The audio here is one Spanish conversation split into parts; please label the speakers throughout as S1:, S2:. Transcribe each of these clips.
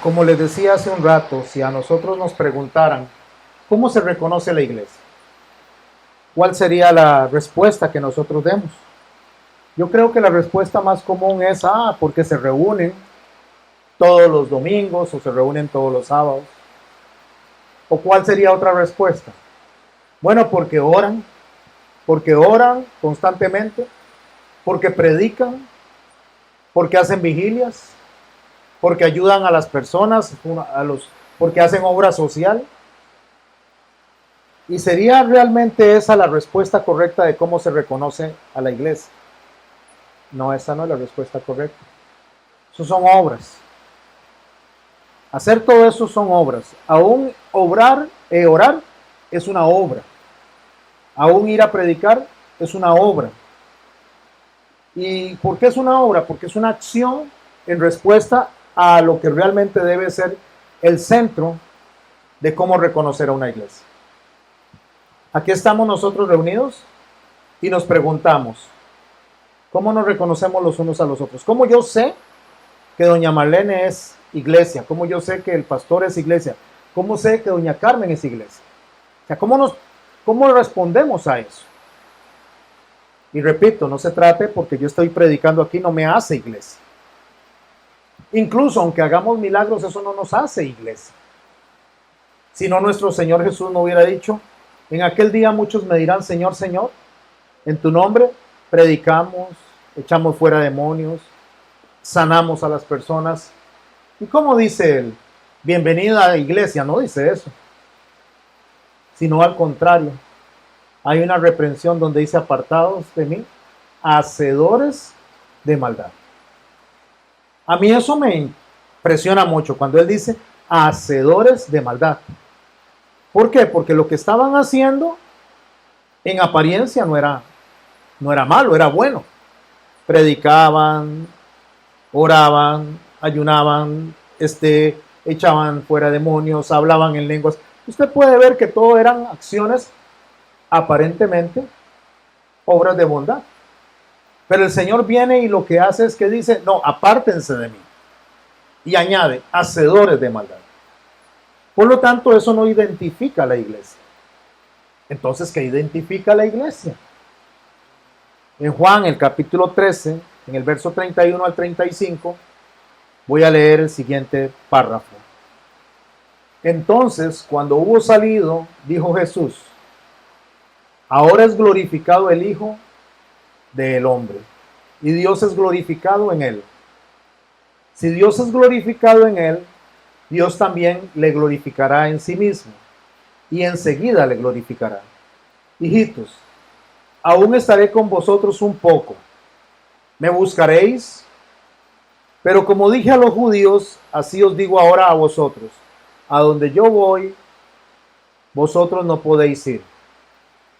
S1: Como les decía hace un rato, si a nosotros nos preguntaran cómo se reconoce la iglesia, ¿cuál sería la respuesta que nosotros demos? Yo creo que la respuesta más común es, porque se reúnen todos los domingos o se reúnen todos los sábados. ¿O cuál sería otra respuesta? Bueno, porque oran constantemente, porque predican, porque hacen vigilias, porque ayudan a las personas, porque hacen obra social. ¿Y sería realmente esa la respuesta correcta de cómo se reconoce a la iglesia? No, esa no es la respuesta correcta. Eso son obras. Hacer todo eso son obras. Aún orar es una obra. Aún ir a predicar es una obra. ¿Y por qué es una obra? Porque es una acción en respuesta a lo que realmente debe ser el centro de cómo reconocer a una iglesia. Aquí estamos nosotros reunidos y nos preguntamos, ¿cómo nos reconocemos los unos a los otros? ¿Cómo yo sé que doña Marlene es iglesia? ¿Cómo yo sé que el pastor es iglesia? ¿Cómo sé que doña Carmen es iglesia? O sea, ¿cómo respondemos a eso? Y repito, no se trate porque yo estoy predicando aquí, no me hace iglesia. Incluso aunque hagamos milagros, eso no nos hace iglesia. Si no, nuestro Señor Jesús no hubiera dicho, en aquel día muchos me dirán, Señor, Señor, en tu nombre predicamos, echamos fuera demonios, sanamos a las personas. ¿Y cómo dice él? Bienvenida a la iglesia, no dice eso. Sino al contrario, hay una reprensión donde dice apartados de mí, hacedores de maldad. A mí eso me impresiona mucho cuando él dice hacedores de maldad. ¿Por qué? Porque lo que estaban haciendo en apariencia no era malo, era bueno. Predicaban, oraban, ayunaban, echaban fuera demonios, hablaban en lenguas. Usted puede ver que todo eran acciones aparentemente obras de bondad. Pero el Señor viene y lo que hace es que dice, no, apártense de mí. Y añade, hacedores de maldad. Por lo tanto, eso no identifica a la iglesia. Entonces, ¿qué identifica a la iglesia? En Juan, el capítulo 13, en el verso 31 al 35, voy a leer el siguiente párrafo. Entonces, cuando hubo salido, dijo Jesús, ahora es glorificado el Hijo del Hombre, y Dios es glorificado en él. Si Dios es glorificado en él, Dios también le glorificará en sí mismo, y enseguida le glorificará. Hijitos, aún estaré con vosotros un poco. Me buscaréis, pero como dije a los judíos, así os digo ahora a vosotros. A donde yo voy, vosotros no podéis ir.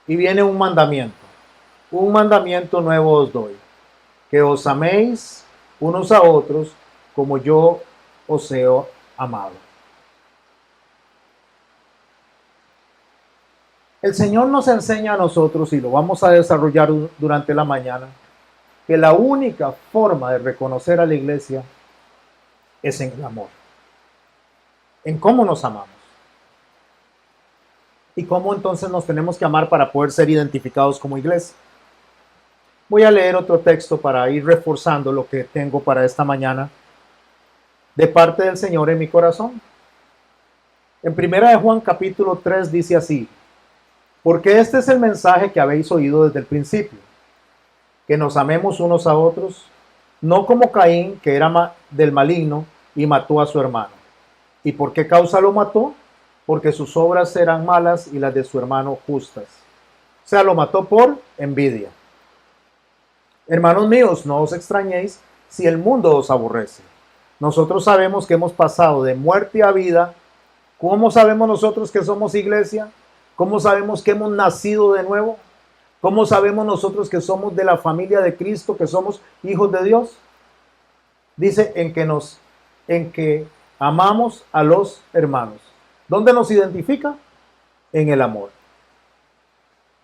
S1: Y viene un mandamiento nuevo os doy, que os améis unos a otros como yo os he amado. El Señor nos enseña a nosotros, y lo vamos a desarrollar durante la mañana, que la única forma de reconocer a la iglesia es en el amor, en cómo nos amamos. Y cómo entonces nos tenemos que amar para poder ser identificados como iglesia. Voy a leer otro texto para ir reforzando lo que tengo para esta mañana de parte del Señor en mi corazón. En 1 de Juan capítulo 3 dice así, porque este es el mensaje que habéis oído desde el principio, que nos amemos unos a otros, no como Caín, que era del maligno y mató a su hermano. ¿Y por qué causa lo mató? Porque sus obras eran malas y las de su hermano justas. O sea, lo mató por envidia. Hermanos míos, no os extrañéis si el mundo os aborrece. Nosotros sabemos que hemos pasado de muerte a vida. ¿Cómo sabemos nosotros que somos iglesia? ¿Cómo sabemos que hemos nacido de nuevo? ¿Cómo sabemos nosotros que somos de la familia de Cristo, que somos hijos de Dios? Dice en que amamos a los hermanos. ¿Dónde nos identifica? En el amor.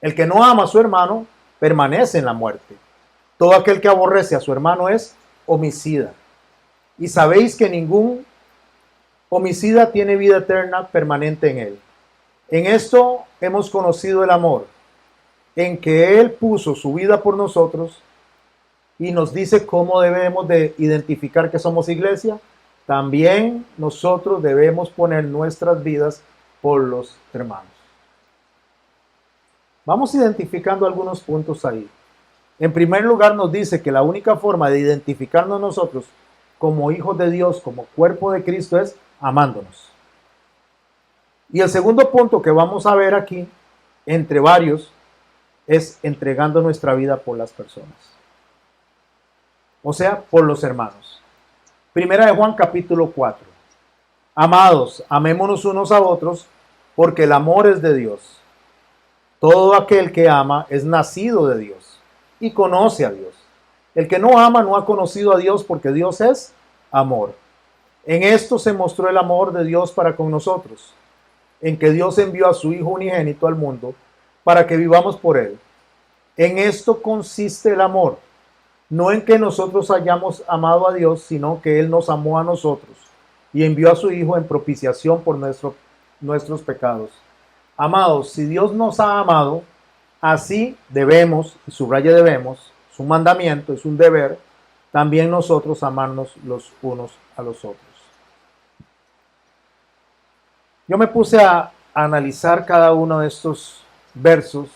S1: El que no ama a su hermano permanece en la muerte. Todo aquel que aborrece a su hermano es homicida. Y sabéis que ningún homicida tiene vida eterna permanente en él. En esto hemos conocido el amor, en que Él puso su vida por nosotros y nos dice cómo debemos de identificar que somos iglesia. También nosotros debemos poner nuestras vidas por los hermanos. Vamos identificando algunos puntos ahí. En primer lugar, nos dice que la única forma de identificarnos nosotros como hijos de Dios, como cuerpo de Cristo, es amándonos. Y el segundo punto que vamos a ver aquí, entre varios, es entregando nuestra vida por las personas. O sea, por los hermanos. Primera de Juan capítulo 4. Amados, amémonos unos a otros, porque el amor es de Dios. Todo aquel que ama es nacido de Dios y conoce a Dios. El que no ama no ha conocido a Dios, porque Dios es amor. En esto se mostró el amor de Dios para con nosotros, en que Dios envió a su Hijo unigénito al mundo para que vivamos por Él. En esto consiste el amor, no en que nosotros hayamos amado a Dios, sino que Él nos amó a nosotros y envió a su Hijo en propiciación por nuestros pecados. Amados, si Dios nos ha amado, así debemos, y subraya debemos, es un mandamiento, es un deber, también nosotros amarnos los unos a los otros. Yo me puse a analizar cada uno de estos versos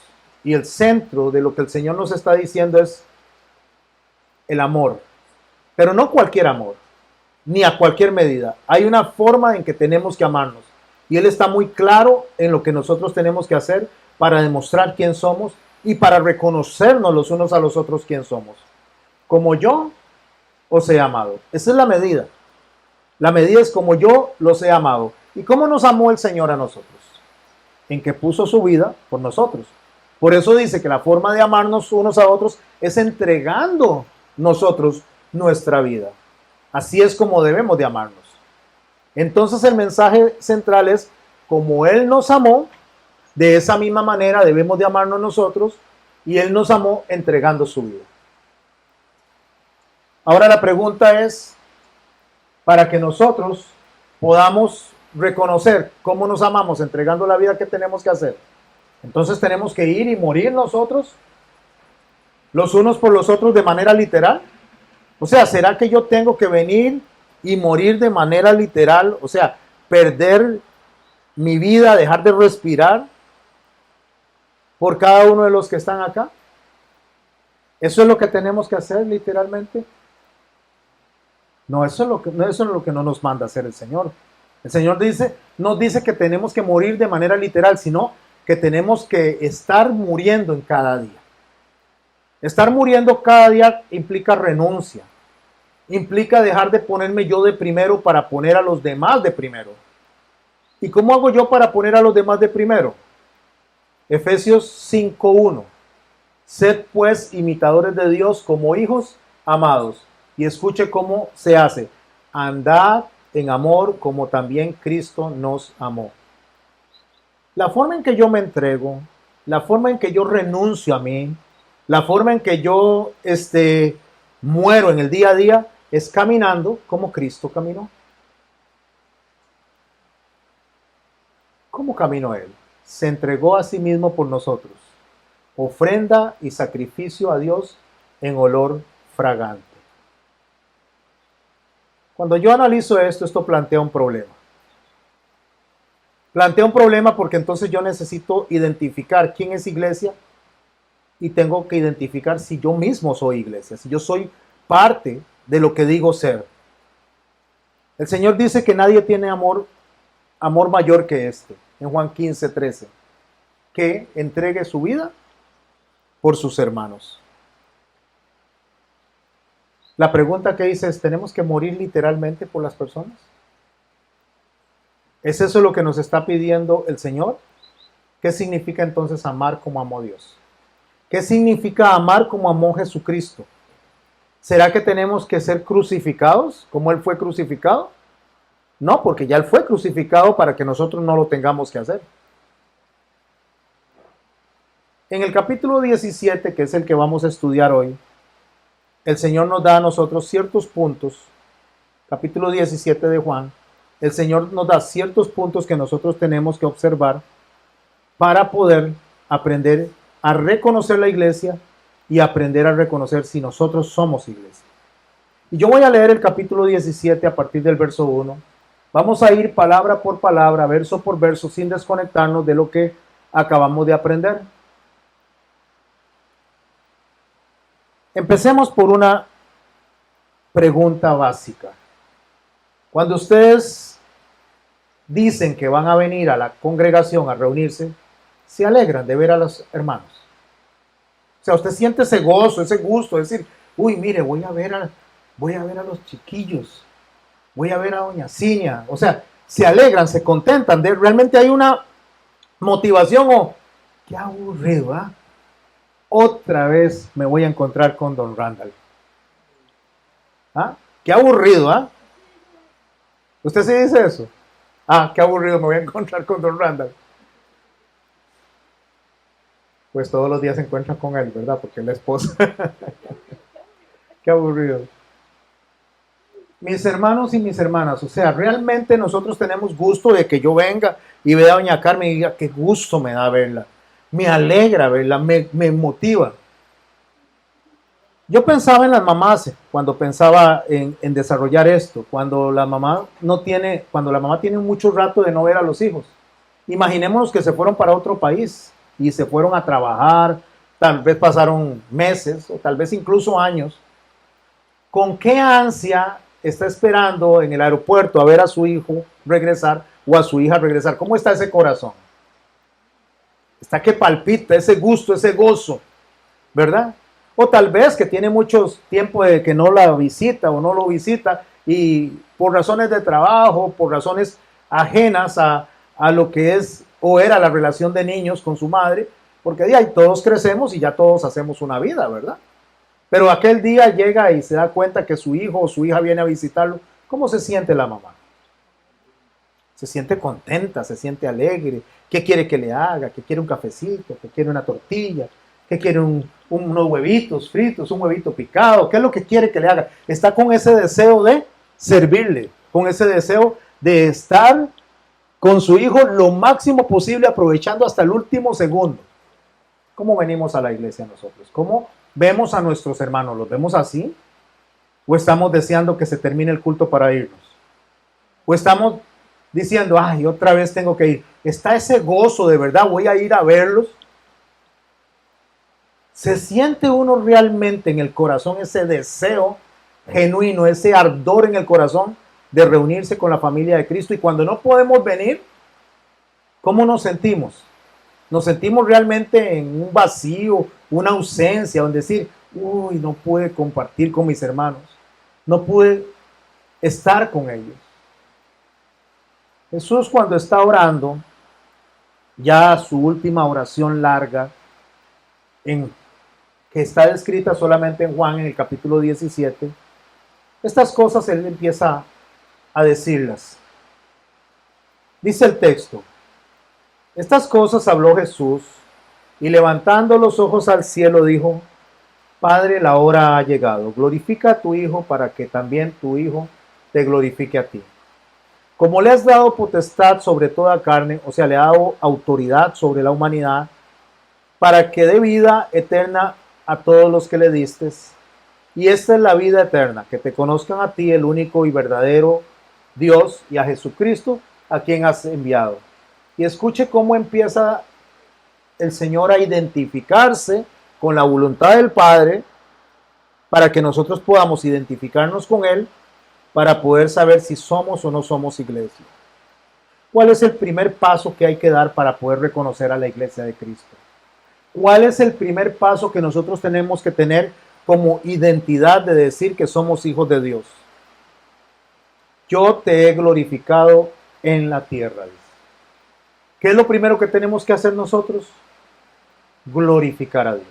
S1: y el centro de lo que el Señor nos está diciendo es el amor, pero no cualquier amor, ni a cualquier medida. Hay una forma en que tenemos que amarnos y Él está muy claro en lo que nosotros tenemos que hacer para demostrar quién somos y para reconocernos los unos a los otros quién somos. Como yo os he amado. Esa es la medida. La medida es como yo los he amado. ¿Y cómo nos amó el Señor a nosotros? En que puso su vida por nosotros. Por eso dice que la forma de amarnos unos a otros es entregando nosotros nuestra vida. Así es como debemos de amarnos. Entonces el mensaje central es, como Él nos amó, de esa misma manera debemos de amarnos nosotros, y Él nos amó entregando su vida. Ahora la pregunta es, para que nosotros podamos reconocer cómo nos amamos entregando la vida, ¿qué tenemos que hacer? Entonces tenemos que ir y morir nosotros, los unos por los otros de manera literal. O sea, ¿será que yo tengo que venir y morir de manera literal? O sea, perder mi vida, dejar de respirar por cada uno de los que están acá. ¿Eso es lo que tenemos que hacer literalmente? No, eso es lo que no nos manda hacer el Señor. El Señor nos dice que tenemos que morir de manera literal, sino que tenemos que estar muriendo en cada día. Estar muriendo cada día implica renuncia, implica dejar de ponerme yo de primero para poner a los demás de primero. ¿Y cómo hago yo para poner a los demás de primero? Efesios 5:1. Sed pues imitadores de Dios como hijos amados. Y escuche cómo se hace. Andad en amor como también Cristo nos amó. La forma en que yo me entrego, la forma en que yo renuncio a mí, la forma en que yo muero en el día a día, es caminando como Cristo caminó. ¿Cómo caminó Él? Se entregó a sí mismo por nosotros. Ofrenda y sacrificio a Dios en olor fragante. Cuando yo analizo esto plantea un problema. Plantea un problema porque entonces yo necesito identificar quién es iglesia y tengo que identificar si yo mismo soy iglesia, si yo soy parte de lo que digo ser. El Señor dice que nadie tiene amor mayor que este, en Juan 15:13, que entregue su vida por sus hermanos. La pregunta que hice es, ¿tenemos que morir literalmente por las personas? ¿Es eso lo que nos está pidiendo el Señor? ¿Qué significa entonces amar como amó Dios? ¿Qué significa amar como amó Jesucristo? ¿Será que tenemos que ser crucificados como Él fue crucificado? No, porque ya Él fue crucificado para que nosotros no lo tengamos que hacer. En el capítulo 17, que es el que vamos a estudiar hoy, el Señor nos da a nosotros ciertos puntos, capítulo 17 de Juan, el Señor nos da ciertos puntos que nosotros tenemos que observar para poder aprender a reconocer la iglesia y aprender a reconocer si nosotros somos iglesia. Y yo voy a leer el capítulo 17 a partir del verso 1. Vamos a ir palabra por palabra, verso por verso, sin desconectarnos de lo que acabamos de aprender. Empecemos por una pregunta básica. Cuando ustedes dicen que van a venir a la congregación a reunirse, se alegran de ver a los hermanos. O sea, usted siente ese gozo, ese gusto, de decir, uy, mire, voy a ver a los chiquillos, voy a ver a doña Ciña. O sea, se alegran, se contentan, realmente hay una motivación o qué aburrido, ¿ah? Otra vez me voy a encontrar con don Randall. ¿Ah? Qué aburrido, ¿ah? ¿Usted sí dice eso? Ah, qué aburrido, me voy a encontrar con don Randall. Pues todos los días se encuentra con él, ¿verdad? Porque es la esposa. Qué aburrido. Mis hermanos y mis hermanas, o sea, realmente nosotros tenemos gusto de que yo venga y vea a doña Carmen y diga, qué gusto me da verla. Me alegra verla, me motiva. Yo pensaba en las mamás cuando pensaba en desarrollar esto, cuando la mamá tiene mucho rato de no ver a los hijos. Imaginémonos que se fueron para otro país y se fueron a trabajar, tal vez pasaron meses o tal vez incluso años. ¿Con qué ansia está esperando en el aeropuerto a ver a su hijo regresar o a su hija regresar? ¿Cómo está ese corazón? Está que palpita, ese gusto, ese gozo, ¿verdad? O tal vez que tiene mucho tiempo de que no la visita o no lo visita y por razones de trabajo, por razones ajenas a lo que es o era la relación de niños con su madre, porque de ahí todos crecemos y ya todos hacemos una vida, ¿verdad? Pero aquel día llega y se da cuenta que su hijo o su hija viene a visitarlo. ¿Cómo se siente la mamá? Se siente contenta, se siente alegre. ¿Qué quiere que le haga? ¿Qué quiere un cafecito? ¿Qué quiere una tortilla? ¿Qué quiere unos huevitos fritos? ¿Un huevito picado? ¿Qué es lo que quiere que le haga? Está con ese deseo de servirle, con ese deseo de estar con su hijo lo máximo posible, aprovechando hasta el último segundo. ¿Cómo venimos a la iglesia nosotros? ¿Cómo vemos a nuestros hermanos? ¿Los vemos así? ¿O estamos deseando que se termine el culto para irnos? ¿O estamos diciendo, ay, otra vez tengo que ir? ¿Está ese gozo de verdad? ¿Voy a ir a verlos? ¿Se siente uno realmente en el corazón ese deseo genuino, ese ardor en el corazón de reunirse con la familia de Cristo? Y cuando no podemos venir, ¿cómo nos sentimos? Nos sentimos realmente en un vacío, una ausencia, donde decir, uy, no pude compartir con mis hermanos, no pude estar con ellos. Jesús, cuando está orando, ya su última oración larga, que está descrita solamente en Juan en el capítulo 17, estas cosas él empieza a decirlas. Dice el texto, estas cosas habló Jesús y levantando los ojos al cielo dijo, Padre, la hora ha llegado, glorifica a tu Hijo para que también tu Hijo te glorifique a ti. Como le has dado potestad sobre toda carne, o sea, le ha dado autoridad sobre la humanidad, para que dé vida eterna a todos los que le distes. Y esta es la vida eterna, que te conozcan a ti, el único y verdadero Dios, y a Jesucristo, a quien has enviado. Y escuche cómo empieza el Señor a identificarse con la voluntad del Padre, para que nosotros podamos identificarnos con Él, para poder saber si somos o no somos iglesia. ¿Cuál es el primer paso que hay que dar para poder reconocer a la iglesia de Cristo? ¿Cuál es el primer paso que nosotros tenemos que tener como identidad de decir que somos hijos de Dios? Yo te he glorificado en la tierra, dice. ¿Qué es lo primero que tenemos que hacer nosotros? Glorificar a Dios.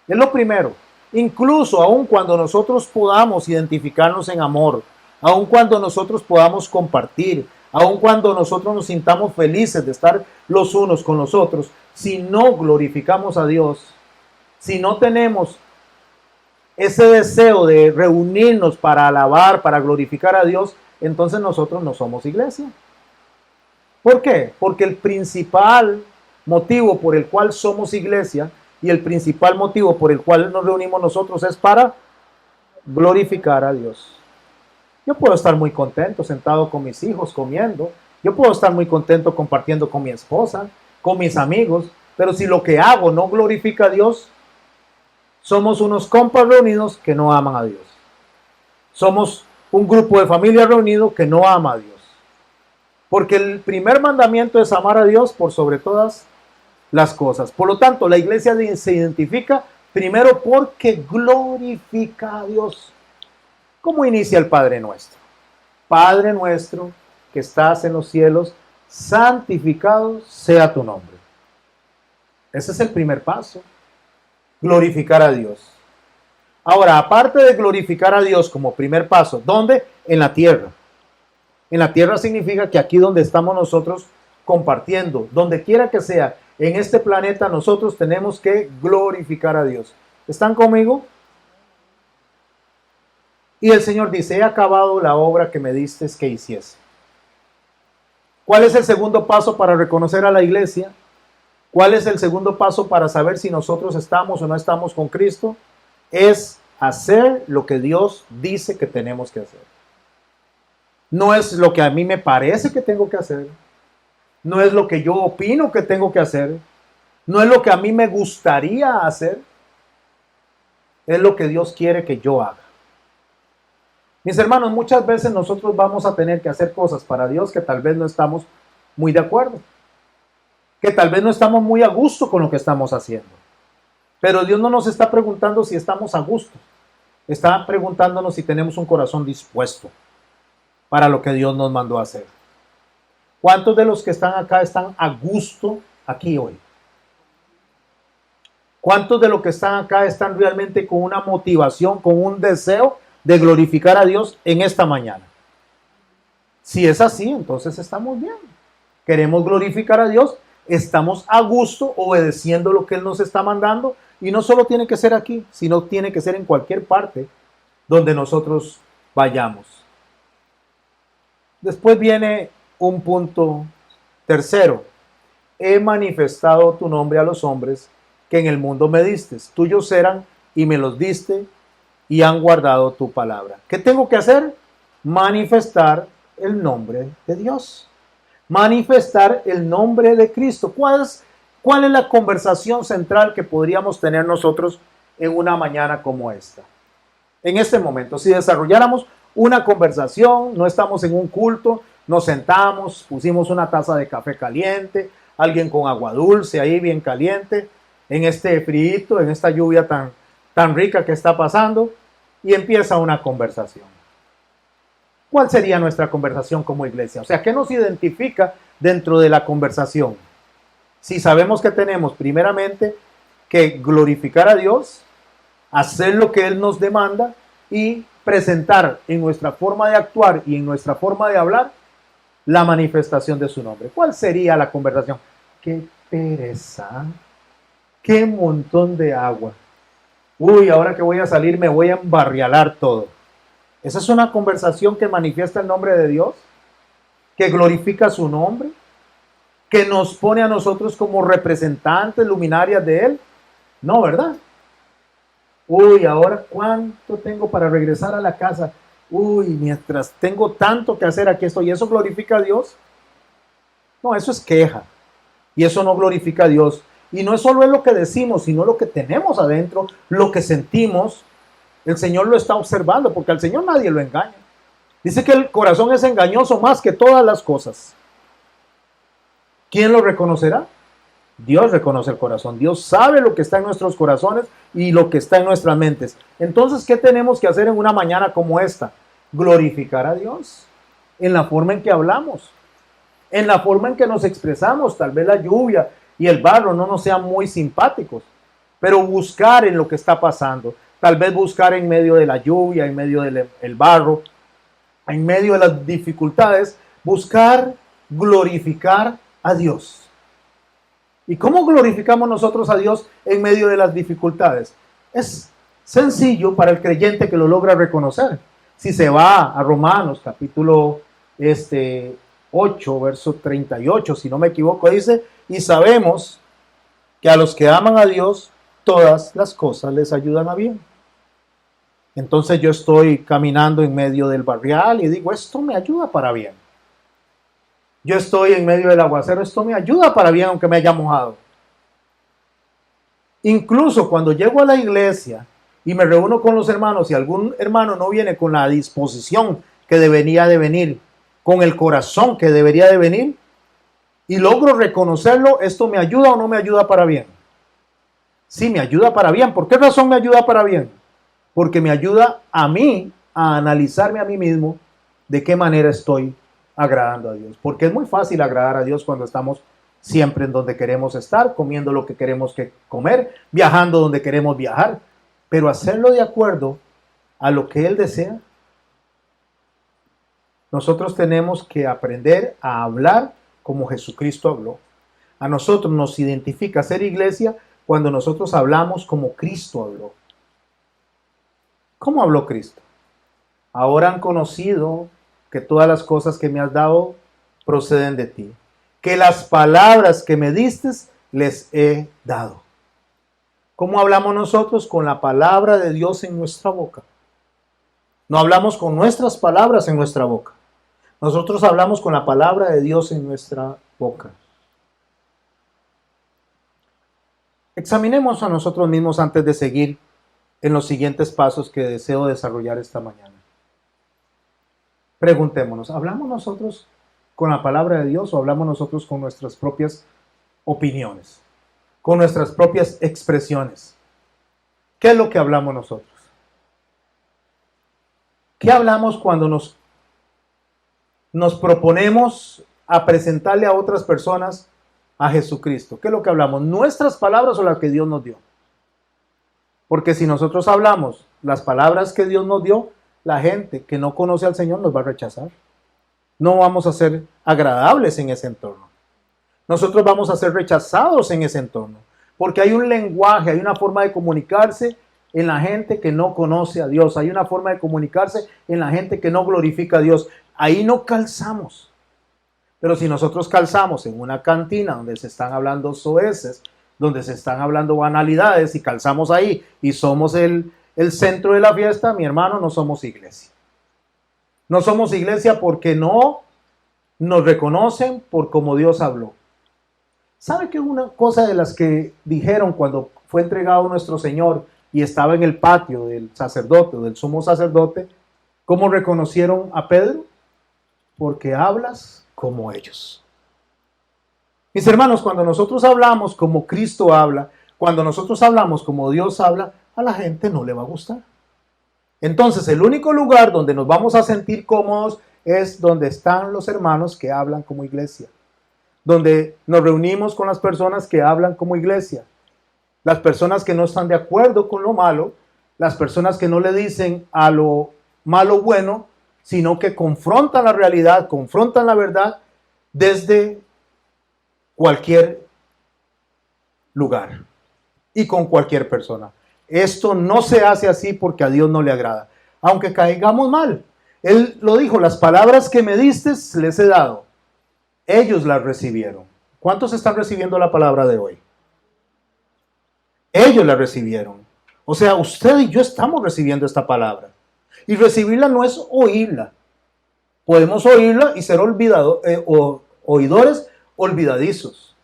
S1: Es lo primero. Incluso aun cuando nosotros podamos identificarnos en amor, aun cuando nosotros podamos compartir, aun cuando nosotros nos sintamos felices de estar los unos con los otros, si no glorificamos a Dios, si no tenemos ese deseo de reunirnos para alabar, para glorificar a Dios, entonces nosotros no somos iglesia. ¿Por qué? Porque el principal motivo por el cual somos iglesia y el principal motivo por el cual nos reunimos nosotros es para glorificar a Dios. Yo puedo estar muy contento sentado con mis hijos comiendo. Yo puedo estar muy contento compartiendo con mi esposa, con mis amigos. Pero si lo que hago no glorifica a Dios, somos unos compas reunidos que no aman a Dios. Somos un grupo de familia reunido que no ama a Dios. Porque el primer mandamiento es amar a Dios por sobre todas las cosas. Por lo tanto, la iglesia se identifica primero porque glorifica a Dios. ¿Cómo inicia el Padre Nuestro? Padre nuestro que estás en los cielos, santificado sea tu nombre. Ese es el primer paso. Glorificar a Dios. Ahora, aparte de glorificar a Dios como primer paso, ¿dónde? En la tierra. En la tierra significa que aquí donde estamos nosotros compartiendo, donde quiera que sea, en este planeta nosotros tenemos que glorificar a Dios. ¿Están conmigo? Y el Señor dice, he acabado la obra que me diste que hiciese. ¿Cuál es el segundo paso para reconocer a la iglesia? ¿Cuál es el segundo paso para saber si nosotros estamos o no estamos con Cristo? Es hacer lo que Dios dice que tenemos que hacer. No es lo que a mí me parece que tengo que hacer. No es lo que yo opino que tengo que hacer. No es lo que a mí me gustaría hacer. Es lo que Dios quiere que yo haga. Mis hermanos, muchas veces nosotros vamos a tener que hacer cosas para Dios que tal vez no estamos muy de acuerdo. Que tal vez no estamos muy a gusto con lo que estamos haciendo. Pero Dios no nos está preguntando si estamos a gusto. Está preguntándonos si tenemos un corazón dispuesto para lo que Dios nos mandó a hacer. ¿Cuántos de los que están acá están a gusto aquí hoy? ¿Cuántos de los que están acá están realmente con una motivación, con un deseo de glorificar a Dios en esta mañana? Si es así, entonces estamos bien. Queremos glorificar a Dios, estamos a gusto obedeciendo lo que Él nos está mandando, y no solo tiene que ser aquí, sino tiene que ser en cualquier parte donde nosotros vayamos. Después viene un punto tercero. He manifestado tu nombre a los hombres que en el mundo me diste. Tuyos eran y me los diste y han guardado tu palabra. ¿Qué tengo que hacer? Manifestar el nombre de Dios. Manifestar el nombre de Cristo. ¿Cuál es la conversación central que podríamos tener nosotros en una mañana como esta? En este momento, si desarrolláramos una conversación, no estamos en un culto, nos sentamos, pusimos una taza de café caliente, alguien con agua dulce ahí bien caliente, en este frío, en esta lluvia tan rica que está pasando, y empieza una conversación. ¿Cuál sería nuestra conversación como iglesia? O sea, ¿qué nos identifica dentro de la conversación? Si sabemos que tenemos primeramente que glorificar a Dios, hacer lo que Él nos demanda y presentar en nuestra forma de actuar y en nuestra forma de hablar la manifestación de su nombre. ¿Cuál sería la conversación? ¡Qué pereza! ¡Qué montón de agua! Uy, ahora que voy a salir me voy a embarrialar todo. ¿Esa es una conversación que manifiesta el nombre de Dios? ¿Que glorifica su nombre? ¿Que nos pone a nosotros como representantes, luminarias de Él? No, ¿verdad? Uy, ahora ¿cuánto tengo para regresar a la casa? Uy, mientras tengo tanto que hacer, aquí estoy. ¿Eso glorifica a Dios? No, eso es queja. Y eso no glorifica a Dios. Y no es solo lo que decimos, sino lo que tenemos adentro, lo que sentimos. El Señor lo está observando, porque al Señor nadie lo engaña. Dice que el corazón es engañoso más que todas las cosas. ¿Quién lo reconocerá? Dios reconoce el corazón. Dios sabe lo que está en nuestros corazones y lo que está en nuestras mentes. Entonces, ¿qué tenemos que hacer en una mañana como esta? Glorificar a Dios en la forma en que hablamos, en la forma en que nos expresamos. Tal vez la lluvia y el barro no nos sean muy simpáticos, pero buscar en lo que está pasando. Tal vez buscar en medio de la lluvia, en medio del barro, en medio de las dificultades, buscar glorificar a Dios. ¿Y cómo glorificamos nosotros a Dios en medio de las dificultades? Es sencillo para el creyente que lo logra reconocer. Si se va a Romanos, capítulo 8, verso 38, si no me equivoco, dice, y sabemos que a los que aman a Dios, todas las cosas les ayudan a bien. Entonces yo estoy caminando en medio del barrial y digo, esto me ayuda para bien. Yo estoy en medio del aguacero, esto me ayuda para bien aunque me haya mojado. Incluso cuando llego a la iglesia y me reúno con los hermanos y algún hermano no viene con la disposición que debería de venir, con el corazón que debería de venir, y logro reconocerlo, ¿esto me ayuda o no me ayuda para bien? Sí, me ayuda para bien. ¿Por qué razón me ayuda para bien? Porque me ayuda a mí a analizarme a mí mismo de qué manera estoy agradando a Dios. Porque es muy fácil agradar a Dios cuando estamos siempre en donde queremos estar, comiendo lo que queremos comer, viajando donde queremos viajar, pero hacerlo de acuerdo a lo que Él desea. Nosotros tenemos que aprender a hablar como Jesucristo habló. A nosotros nos identifica ser iglesia cuando nosotros hablamos como Cristo habló. ¿Cómo habló Cristo? Ahora han conocido que todas las cosas que me has dado proceden de ti, que las palabras que me diste les he dado. ¿Cómo hablamos nosotros? Con la palabra de Dios en nuestra boca. No hablamos con nuestras palabras en nuestra boca. Nosotros hablamos con la palabra de Dios en nuestra boca. Examinemos a nosotros mismos antes de seguir en los siguientes pasos que deseo desarrollar esta mañana. Preguntémonos, ¿hablamos nosotros con la palabra de Dios o hablamos nosotros con nuestras propias opiniones, con nuestras propias expresiones? ¿Qué es lo que hablamos nosotros? ¿Qué hablamos cuando nos proponemos a presentarle a otras personas a Jesucristo? ¿Qué es lo que hablamos? ¿Nuestras palabras o las que Dios nos dio? Porque si nosotros hablamos las palabras que Dios nos dio, la gente que no conoce al Señor nos va a rechazar. No vamos a ser agradables en ese entorno. Nosotros vamos a ser rechazados en ese entorno. Porque hay un lenguaje, hay una forma de comunicarse en la gente que no conoce a Dios. Hay una forma de comunicarse en la gente que no glorifica a Dios. Ahí no calzamos. Pero si nosotros calzamos en una cantina donde se están hablando soeces, donde se están hablando banalidades y calzamos ahí y somos el centro de la fiesta, mi hermano, no somos iglesia. No somos iglesia porque no nos reconocen por como Dios habló. ¿Sabe que una cosa de las que dijeron cuando fue entregado nuestro Señor y estaba en el patio del sacerdote, del sumo sacerdote, cómo reconocieron a Pedro? Porque hablas como ellos. Mis hermanos, cuando nosotros hablamos como Cristo habla, cuando nosotros hablamos como Dios habla, a la gente no le va a gustar. Entonces, el único lugar donde nos vamos a sentir cómodos es donde están los hermanos que hablan como iglesia, donde nos reunimos con las personas que hablan como iglesia, las personas que no están de acuerdo con lo malo, las personas que no le dicen a lo malo bueno, sino que confrontan la realidad, confrontan la verdad desde cualquier lugar y con cualquier persona. Esto no se hace así porque a Dios no le agrada, aunque caigamos mal. Él lo dijo, las palabras que me diste les he dado. Ellos las recibieron. ¿Cuántos están recibiendo la palabra de hoy? Ellos la recibieron. O sea, usted y yo estamos recibiendo esta palabra. Y recibirla no es oírla. Podemos oírla y ser oidores olvidadizos.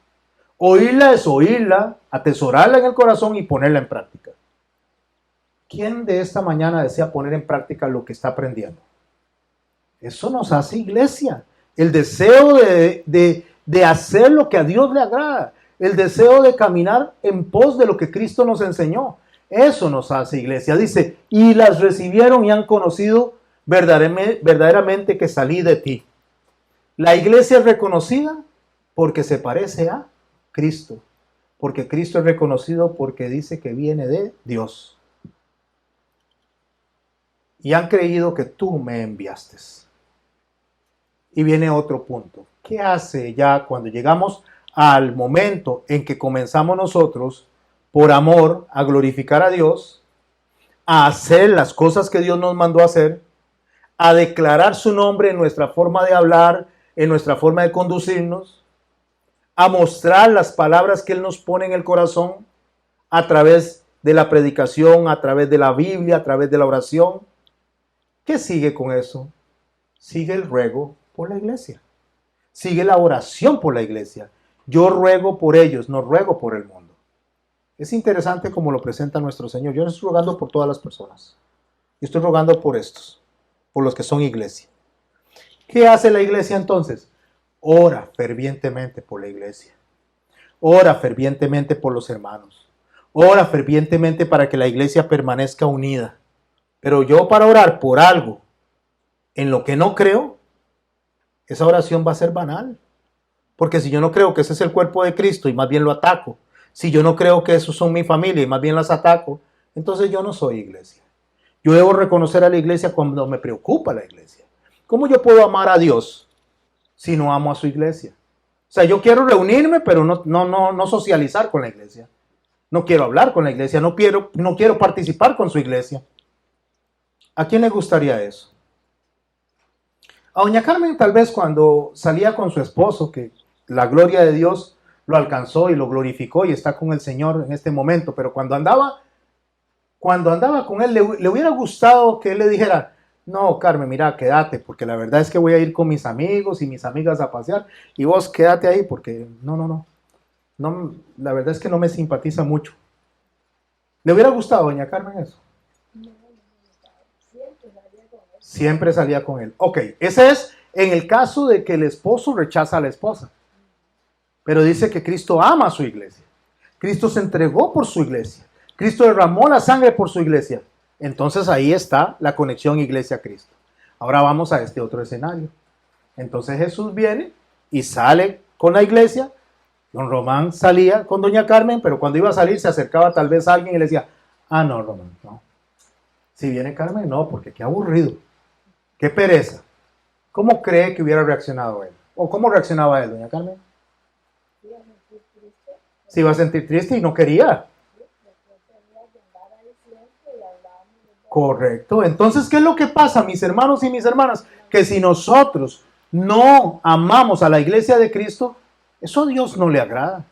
S1: Oírla es oírla, atesorarla en el corazón y ponerla en práctica. ¿Quién de esta mañana desea poner en práctica lo que está aprendiendo? Eso nos hace iglesia. El deseo de hacer lo que a Dios le agrada. El deseo de caminar en pos de lo que Cristo nos enseñó. Eso nos hace iglesia. Dice, y las recibieron y han conocido verdaderamente que salí de ti. La iglesia es reconocida porque se parece a Cristo. Porque Cristo es reconocido porque dice que viene de Dios. Y han creído que tú me enviaste. Y viene otro punto. ¿Qué hace ya cuando llegamos al momento en que comenzamos nosotros, por amor, a glorificar a Dios, a hacer las cosas que Dios nos mandó a hacer? a declarar su nombre en nuestra forma de hablar, en nuestra forma de conducirnos, a mostrar las palabras que Él nos pone en el corazón a través de la predicación, a través de la Biblia, a través de la oración. ¿Qué sigue con eso? Sigue el ruego por la iglesia. Sigue la oración por la iglesia. Yo ruego por ellos, no ruego por el mundo. Es interesante como lo presenta nuestro Señor. Yo no estoy rogando por todas las personas. Yo estoy rogando por estos, por los que son iglesia. ¿Qué hace la iglesia entonces? Ora fervientemente por la iglesia. Ora fervientemente por los hermanos. Ora fervientemente para que la iglesia permanezca unida. Pero yo para orar por algo en lo que no creo, esa oración va a ser banal. Porque si yo no creo que ese es el cuerpo de Cristo y más bien lo ataco, si yo no creo que esos son mi familia y más bien las ataco, entonces yo no soy iglesia. Yo debo reconocer a la iglesia cuando me preocupa la iglesia. ¿Cómo yo puedo amar a Dios si no amo a su iglesia? O sea, yo quiero reunirme, pero no socializar con la iglesia. No quiero hablar con la iglesia, no quiero participar con su iglesia. ¿A quién le gustaría eso? A doña Carmen tal vez cuando salía con su esposo, que la gloria de Dios lo alcanzó y lo glorificó y está con el Señor en este momento, pero cuando andaba con él, le hubiera gustado que él le dijera: no, Carmen, mira, quédate, porque la verdad es que voy a ir con mis amigos y mis amigas a pasear y vos quédate ahí, porque no, la verdad es que no me simpatiza mucho. ¿Le hubiera gustado a doña Carmen eso? Siempre salía con él. Ok, ese es en el caso de que el esposo rechaza a la esposa. Pero dice que Cristo ama a su iglesia. Cristo se entregó por su iglesia. Cristo derramó la sangre por su iglesia. Entonces ahí está la conexión iglesia-Cristo. Ahora vamos a este otro escenario. Entonces Jesús viene y sale con la iglesia. Don Román salía con doña Carmen, pero cuando iba a salir se acercaba tal vez a alguien y le decía: ah, no, Román, no. Si viene Carmen, no, porque qué aburrido. Qué pereza. ¿Cómo cree que hubiera reaccionado él? ¿O cómo reaccionaba él, doña Carmen? Se iba a sentir triste y no quería. Correcto. Entonces, ¿qué es lo que pasa, mis hermanos y mis hermanas? Que si nosotros no amamos a la iglesia de Cristo, eso a Dios no le agrada.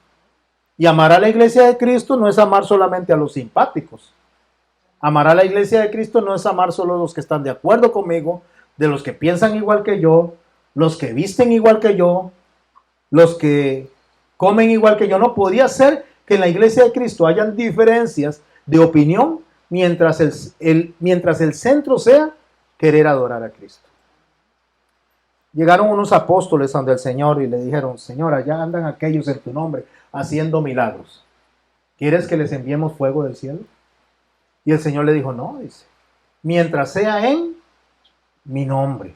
S1: Y amar a la iglesia de Cristo no es amar solamente a los simpáticos. Amar a la iglesia de Cristo no es amar solo a los que están de acuerdo conmigo, de los que piensan igual que yo, los que visten igual que yo, los que comen igual que yo. No podría ser que en la iglesia de Cristo hayan diferencias de opinión mientras el centro sea querer adorar a Cristo. Llegaron unos apóstoles ante el Señor y le dijeron: Señor, allá andan aquellos en tu nombre haciendo milagros. ¿Quieres que les enviemos fuego del cielo? Y el Señor le dijo: no, dice, mientras sea en mi nombre.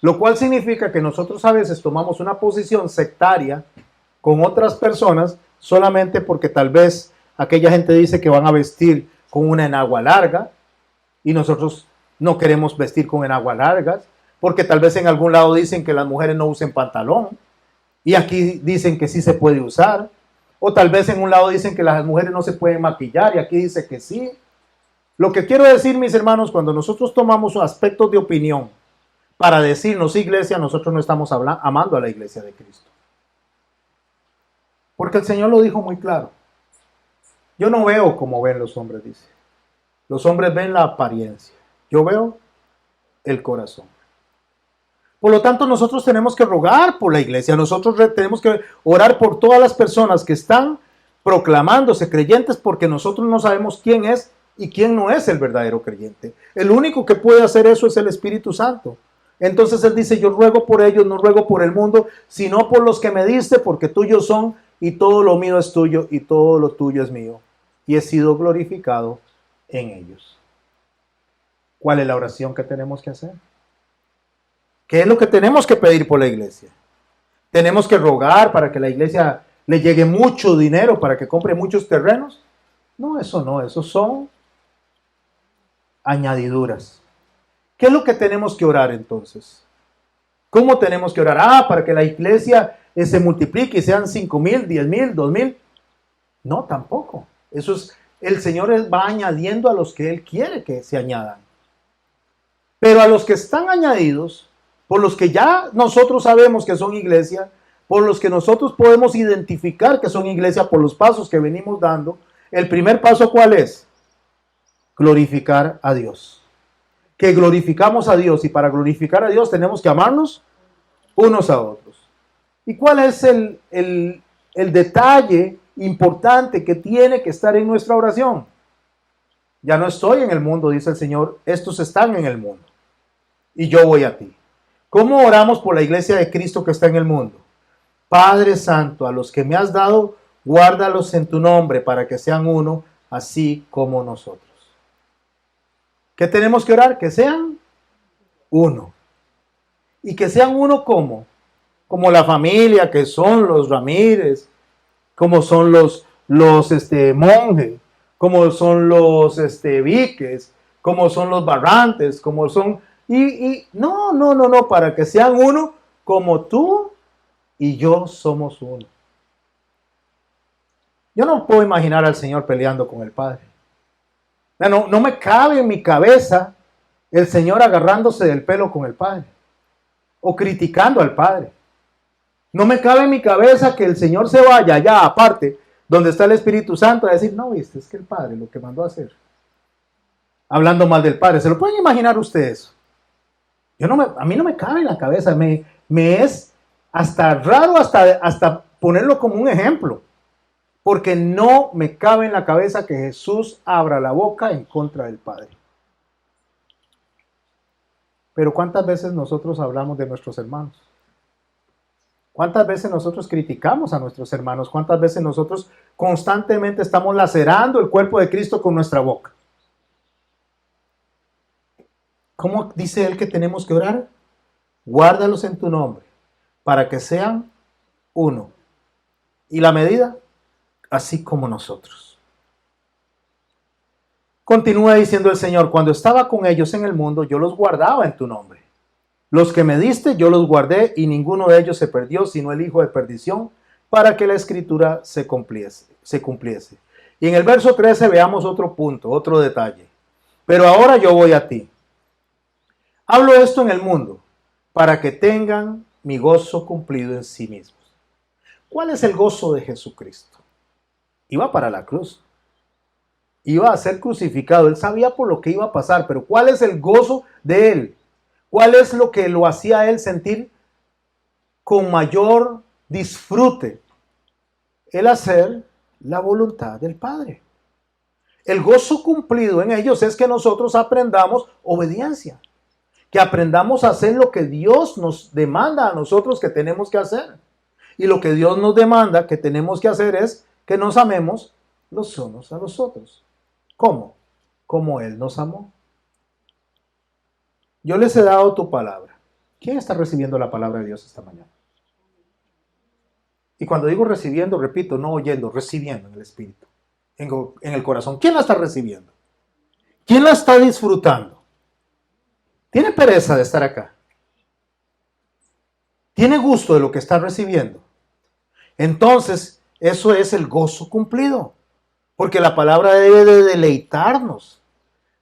S1: Lo cual significa que nosotros a veces tomamos una posición sectaria con otras personas solamente porque tal vez aquella gente dice que van a vestir con una enagua larga y nosotros no queremos vestir con enaguas largas, porque tal vez en algún lado dicen que las mujeres no usen pantalón y aquí dicen que sí se puede usar, o tal vez en un lado dicen que las mujeres no se pueden maquillar y aquí dice que sí. Lo que quiero decir, mis hermanos, cuando nosotros tomamos aspectos de opinión para decirnos iglesia, nosotros no estamos amando a la iglesia de Cristo. Porque el Señor lo dijo muy claro. Yo no veo como ven los hombres, dice. Los hombres ven la apariencia. Yo veo el corazón. Por lo tanto, nosotros tenemos que rogar por la iglesia. Nosotros tenemos que orar por todas las personas que están proclamándose creyentes, porque nosotros no sabemos quién es y quién no es el verdadero creyente. El único que puede hacer eso es el Espíritu Santo. Entonces Él dice: yo ruego por ellos, no ruego por el mundo, sino por los que me diste, porque tuyos son, y todo lo mío es tuyo, y todo lo tuyo es mío, y he sido glorificado en ellos. ¿Cuál es la oración que tenemos que hacer? ¿Qué es lo que tenemos que pedir por la iglesia? ¿Tenemos que rogar para que la iglesia le llegue mucho dinero, para que compre muchos terrenos? No, eso son añadiduras. ¿Qué es lo que tenemos que orar entonces? ¿Cómo tenemos que orar? Para que la iglesia se multiplique y sean 5,000, 10,000, 2,000. No, tampoco. Eso es, el Señor va añadiendo a los que Él quiere que se añadan. Pero a los que están añadidos, por los que ya nosotros sabemos que son iglesia, por los que nosotros podemos identificar que son iglesia por los pasos que venimos dando, el primer paso, ¿cuál es? Glorificar a Dios. Que glorificamos a Dios, y para glorificar a Dios tenemos que amarnos unos a otros. ¿Y cuál es el detalle importante que tiene que estar en nuestra oración? Ya no estoy en el mundo, dice el Señor, estos están en el mundo y yo voy a ti. ¿Cómo oramos por la iglesia de Cristo que está en el mundo? Padre Santo, a los que me has dado, guárdalos en tu nombre para que sean uno, así como nosotros. ¿Qué tenemos que orar? Que sean uno. Y que sean uno como la familia, que son los Ramírez, como son los monjes, como son los Víquez, como son los Barrantes, como son... No, para que sean uno como tú y yo somos uno. Yo no puedo imaginar al Señor peleando con el Padre. No me cabe en mi cabeza el Señor agarrándose del pelo con el Padre o criticando al Padre. No me cabe en mi cabeza que el Señor se vaya allá aparte, donde está el Espíritu Santo, a decir, no, viste, es que el Padre lo que mandó a hacer. Hablando mal del Padre. ¿Se lo pueden imaginar ustedes? A mí no me cabe en la cabeza. Me es hasta raro hasta ponerlo como un ejemplo. Porque no me cabe en la cabeza que Jesús abra la boca en contra del Padre. Pero ¿cuántas veces nosotros hablamos de nuestros hermanos? ¿Cuántas veces nosotros criticamos a nuestros hermanos? ¿Cuántas veces nosotros constantemente estamos lacerando el cuerpo de Cristo con nuestra boca? ¿Cómo dice él que tenemos que orar? Guárdalos en tu nombre, para que sean uno. ¿Y la medida? Así como nosotros. Continúa diciendo el Señor, cuando estaba con ellos en el mundo, yo los guardaba en tu nombre. Los que me diste, yo los guardé, y ninguno de ellos se perdió, sino el hijo de perdición, para que la escritura se cumpliese. Y en el verso 13 veamos otro punto, otro detalle. Pero ahora yo voy a ti. Hablo esto en el mundo, para que tengan mi gozo cumplido en sí mismos. ¿Cuál es el gozo de Jesucristo? Iba para la cruz. Iba a ser crucificado. Él sabía por lo que iba a pasar, pero ¿cuál es el gozo de él? ¿Cuál es lo que lo hacía a él sentir con mayor disfrute? El hacer la voluntad del Padre. El gozo cumplido en ellos es que nosotros aprendamos obediencia. Que aprendamos a hacer lo que Dios nos demanda a nosotros que tenemos que hacer. Y lo que Dios nos demanda que tenemos que hacer es que nos amemos los unos a los otros. ¿Cómo? Como Él nos amó. Yo les he dado tu palabra. ¿Quién está recibiendo la palabra de Dios esta mañana? Y cuando digo recibiendo, repito, no oyendo, recibiendo en el Espíritu, en el corazón. ¿Quién la está recibiendo? ¿Quién la está disfrutando? ¿Tiene pereza de estar acá? ¿Tiene gusto de lo que está recibiendo? Entonces, eso es el gozo cumplido. Porque la palabra debe de deleitarnos,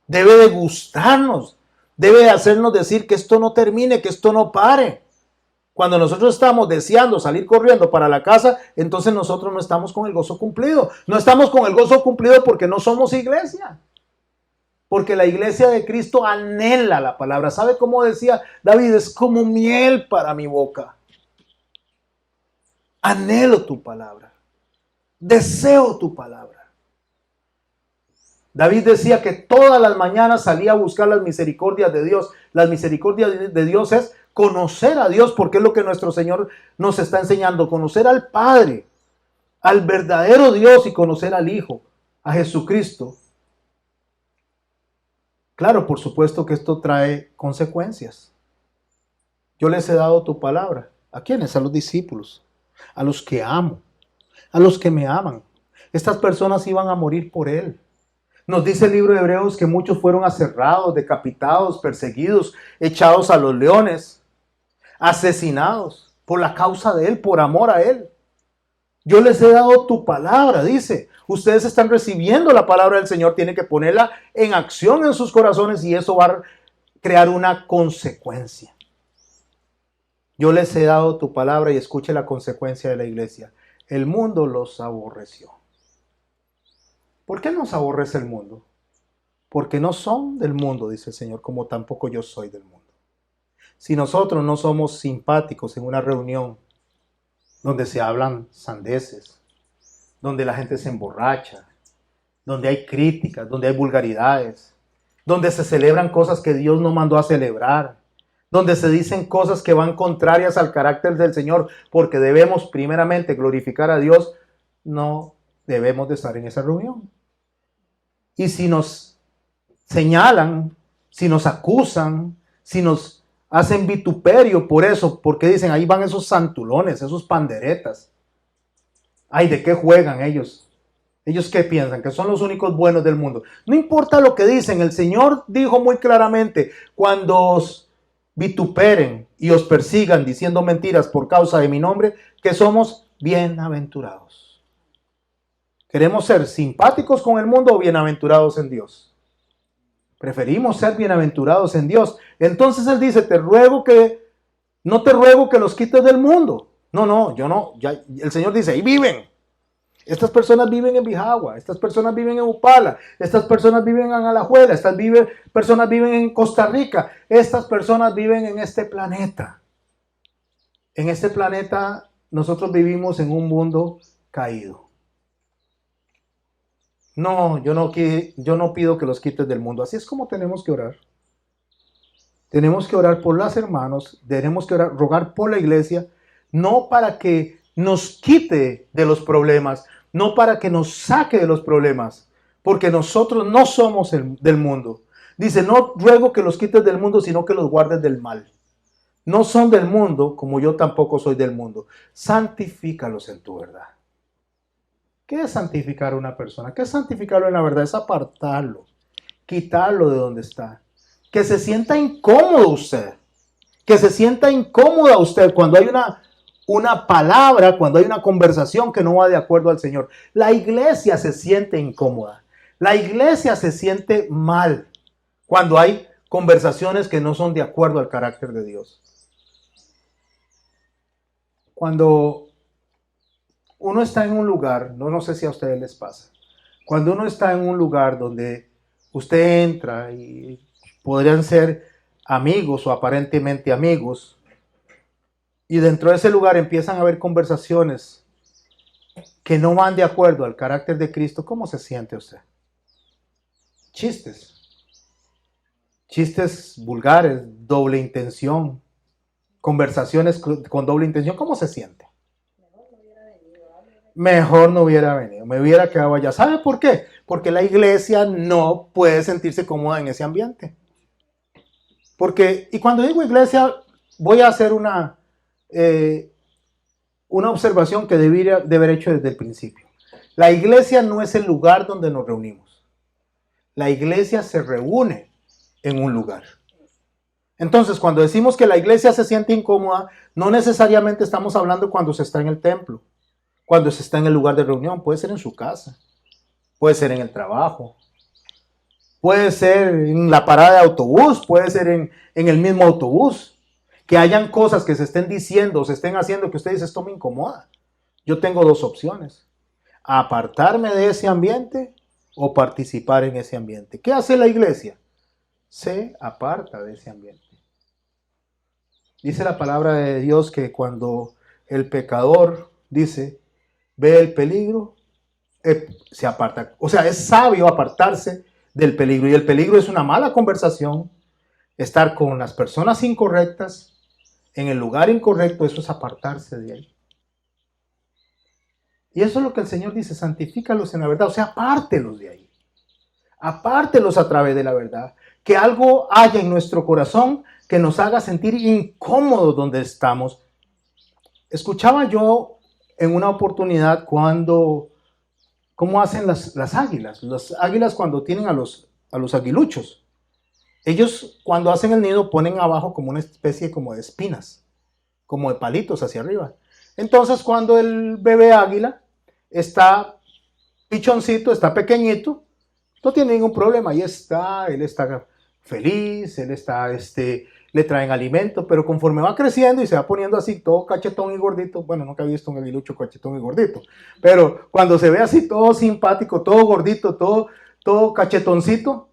S1: debe de gustarnos, debe de hacernos decir que esto no termine, que esto no pare. Cuando nosotros estamos deseando salir corriendo para la casa, entonces nosotros no estamos con el gozo cumplido. No estamos con el gozo cumplido porque no somos iglesia. Porque la iglesia de Cristo anhela la palabra. ¿Sabe cómo decía David? Es como miel para mi boca. Anhelo tu palabra. Deseo tu palabra. David decía que todas las mañanas salía a buscar las misericordias de Dios. Las misericordias de Dios es conocer a Dios, porque es lo que nuestro Señor nos está enseñando. Conocer al Padre, al verdadero Dios, y conocer al Hijo, a Jesucristo. Claro, por supuesto que esto trae consecuencias. Yo les he dado tu palabra. ¿A quiénes? A los discípulos, a los que amo, a los que me aman. Estas personas iban a morir por Él. Nos dice el libro de Hebreos que muchos fueron aserrados, decapitados, perseguidos, echados a los leones, asesinados por la causa de Él, por amor a Él. Yo les he dado tu palabra, dice. Ustedes están recibiendo la palabra del Señor, tienen que ponerla en acción en sus corazones, y eso va a crear una consecuencia. Yo les he dado tu palabra y escuche la consecuencia de la iglesia. El mundo los aborreció. ¿Por qué nos aborrece el mundo? Porque no son del mundo, dice el Señor, como tampoco yo soy del mundo. Si nosotros no somos simpáticos en una reunión donde se hablan sandeces, donde la gente se emborracha, donde hay críticas, donde hay vulgaridades, donde se celebran cosas que Dios no mandó a celebrar, donde se dicen cosas que van contrarias al carácter del Señor, porque debemos primeramente glorificar a Dios, no debemos de estar en esa reunión. Y si nos señalan, si nos acusan, si nos hacen vituperio por eso, porque dicen, ahí van esos santulones, esos panderetas. Ay, ¿de qué juegan ellos? ¿Ellos qué piensan? Que son los únicos buenos del mundo. No importa lo que dicen, el Señor dijo muy claramente, cuando os vituperen y os persigan diciendo mentiras por causa de mi nombre, que somos bienaventurados. ¿Queremos ser simpáticos con el mundo o bienaventurados en Dios? Preferimos ser bienaventurados en Dios. Entonces Él dice, no te ruego que los quites del mundo. No, yo no. Ya, el Señor dice, ahí viven. Estas personas viven en Bijagua, estas personas viven en Upala, estas personas viven en Alajuela, personas viven en Costa Rica, estas personas viven en este planeta. En este planeta nosotros vivimos en un mundo caído. No, yo no pido que los quites del mundo. Así es como tenemos que orar. Tenemos que orar por los hermanos, tenemos que rogar por la iglesia, no para que nos quite de los problemas, no para que nos saque de los problemas, porque nosotros no somos del mundo. Dice, no ruego que los quites del mundo, sino que los guardes del mal. No son del mundo, como yo tampoco soy del mundo. Santifícalos en tu verdad. ¿Qué es santificar a una persona? ¿Qué es santificarlo en la verdad? Es apartarlo, quitarlo de donde está. Que se sienta incómodo usted. Que se sienta incómoda usted cuando hay una palabra, cuando hay una conversación que no va de acuerdo al Señor. La iglesia se siente incómoda. La iglesia se siente mal cuando hay conversaciones que no son de acuerdo al carácter de Dios. Cuando uno está en un lugar, no sé si a ustedes les pasa, cuando uno está en un lugar donde usted entra y podrían ser amigos o aparentemente amigos, y dentro de ese lugar empiezan a haber conversaciones que no van de acuerdo al carácter de Cristo, ¿cómo se siente usted? Chistes vulgares, doble intención, conversaciones con doble intención, ¿cómo se siente? Mejor no hubiera venido, me hubiera quedado allá. ¿Sabe por qué? Porque la iglesia no puede sentirse cómoda en ese ambiente. Y cuando digo iglesia, voy a hacer una observación que debería de haber hecho desde el principio. La iglesia no es el lugar donde nos reunimos. La iglesia se reúne en un lugar. Entonces, cuando decimos que la iglesia se siente incómoda, no necesariamente estamos hablando cuando se está en el templo, cuando se está en el lugar de reunión. Puede ser en su casa, puede ser en el trabajo, puede ser en la parada de autobús, puede ser en el mismo autobús. Que hayan cosas que se estén diciendo, se estén haciendo que usted dice, esto me incomoda. Yo tengo dos opciones: apartarme de ese ambiente o participar en ese ambiente. ¿Qué hace la iglesia? Se aparta de ese ambiente. Dice la palabra de Dios que cuando el pecador ve el peligro, se aparta. O sea, es sabio apartarse del peligro. Y el peligro es una mala conversación, estar con las personas incorrectas, en el lugar incorrecto. Eso es apartarse de ahí. Y eso es lo que el Señor dice: santifícalos en la verdad. O sea, apártelos de ahí. Apártelos a través de la verdad. Que algo haya en nuestro corazón que nos haga sentir incómodos donde estamos. Escuchaba yo en una oportunidad cómo hacen las águilas. Las águilas, cuando tienen a los aguiluchos, ellos cuando hacen el nido ponen abajo como una especie como de espinas, como de palitos hacia arriba. Entonces, cuando el bebé águila está pichoncito, está pequeñito, no tiene ningún problema. Ahí está, él está
S2: feliz, él está, le traen alimento, pero conforme va creciendo y se va poniendo así todo cachetón y gordito, bueno, nunca he visto un aguilucho cachetón y gordito, pero cuando se ve así todo simpático, todo gordito, todo cachetoncito,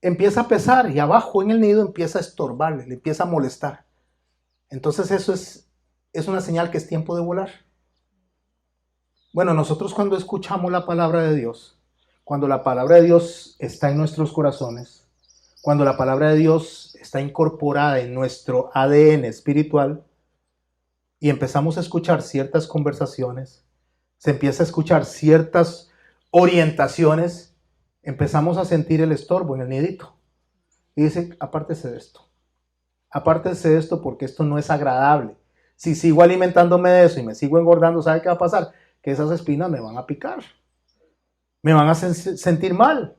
S2: empieza a pesar y abajo en el nido empieza a estorbarle, le empieza a molestar. Entonces eso es una señal que es tiempo de volar. Bueno, nosotros cuando escuchamos la palabra de Dios, cuando la palabra de Dios está en nuestros corazones, cuando la palabra de Dios está incorporada en nuestro ADN espiritual y empezamos a escuchar ciertas conversaciones, se empieza a escuchar ciertas orientaciones, empezamos a sentir el estorbo en el nidito. Y dice, apártese de esto. Apártese de esto porque esto no es agradable. Si sigo alimentándome de eso y me sigo engordando, ¿sabe qué va a pasar? Que esas espinas me van a picar. Me van a sentir mal.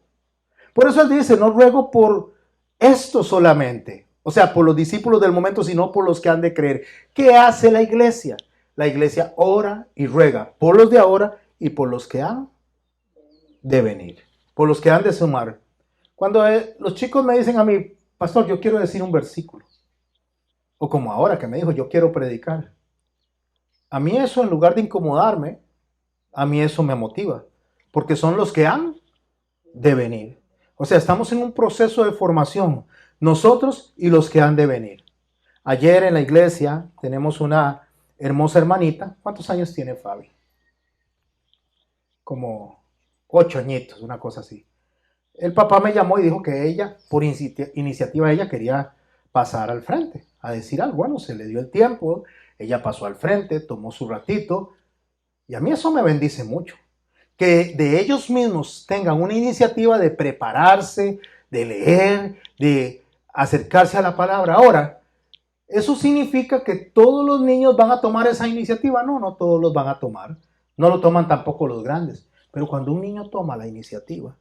S2: Por eso él dice, no ruego por esto solamente. O sea, por los discípulos del momento, sino por los que han de creer. ¿Qué hace la iglesia? La iglesia ora y ruega por los de ahora y por los que han de venir. Por los que han de sumar. Cuando los chicos me dicen a mí, pastor, yo quiero decir un versículo. O como ahora que me dijo, yo quiero predicar. A mí eso, en lugar de incomodarme, a mí eso me motiva. Porque son los que han de venir. O sea, estamos en un proceso de formación. Nosotros y los que han de venir. Ayer en la iglesia tenemos una hermosa hermanita. ¿Cuántos años tiene Fabi? Como 8 añitos, una cosa así. El papá me llamó y dijo que ella, por iniciativa de ella, quería pasar al frente a decir algo. Bueno, se le dio el tiempo, ella pasó al frente, tomó su ratito, y a mí eso me bendice mucho. Que de ellos mismos tengan una iniciativa de prepararse, de leer, de acercarse a la palabra. Ahora, ¿eso significa que todos los niños van a tomar esa iniciativa? No, no todos los van a tomar. No lo toman tampoco los grandes. Pero cuando un niño toma la iniciativa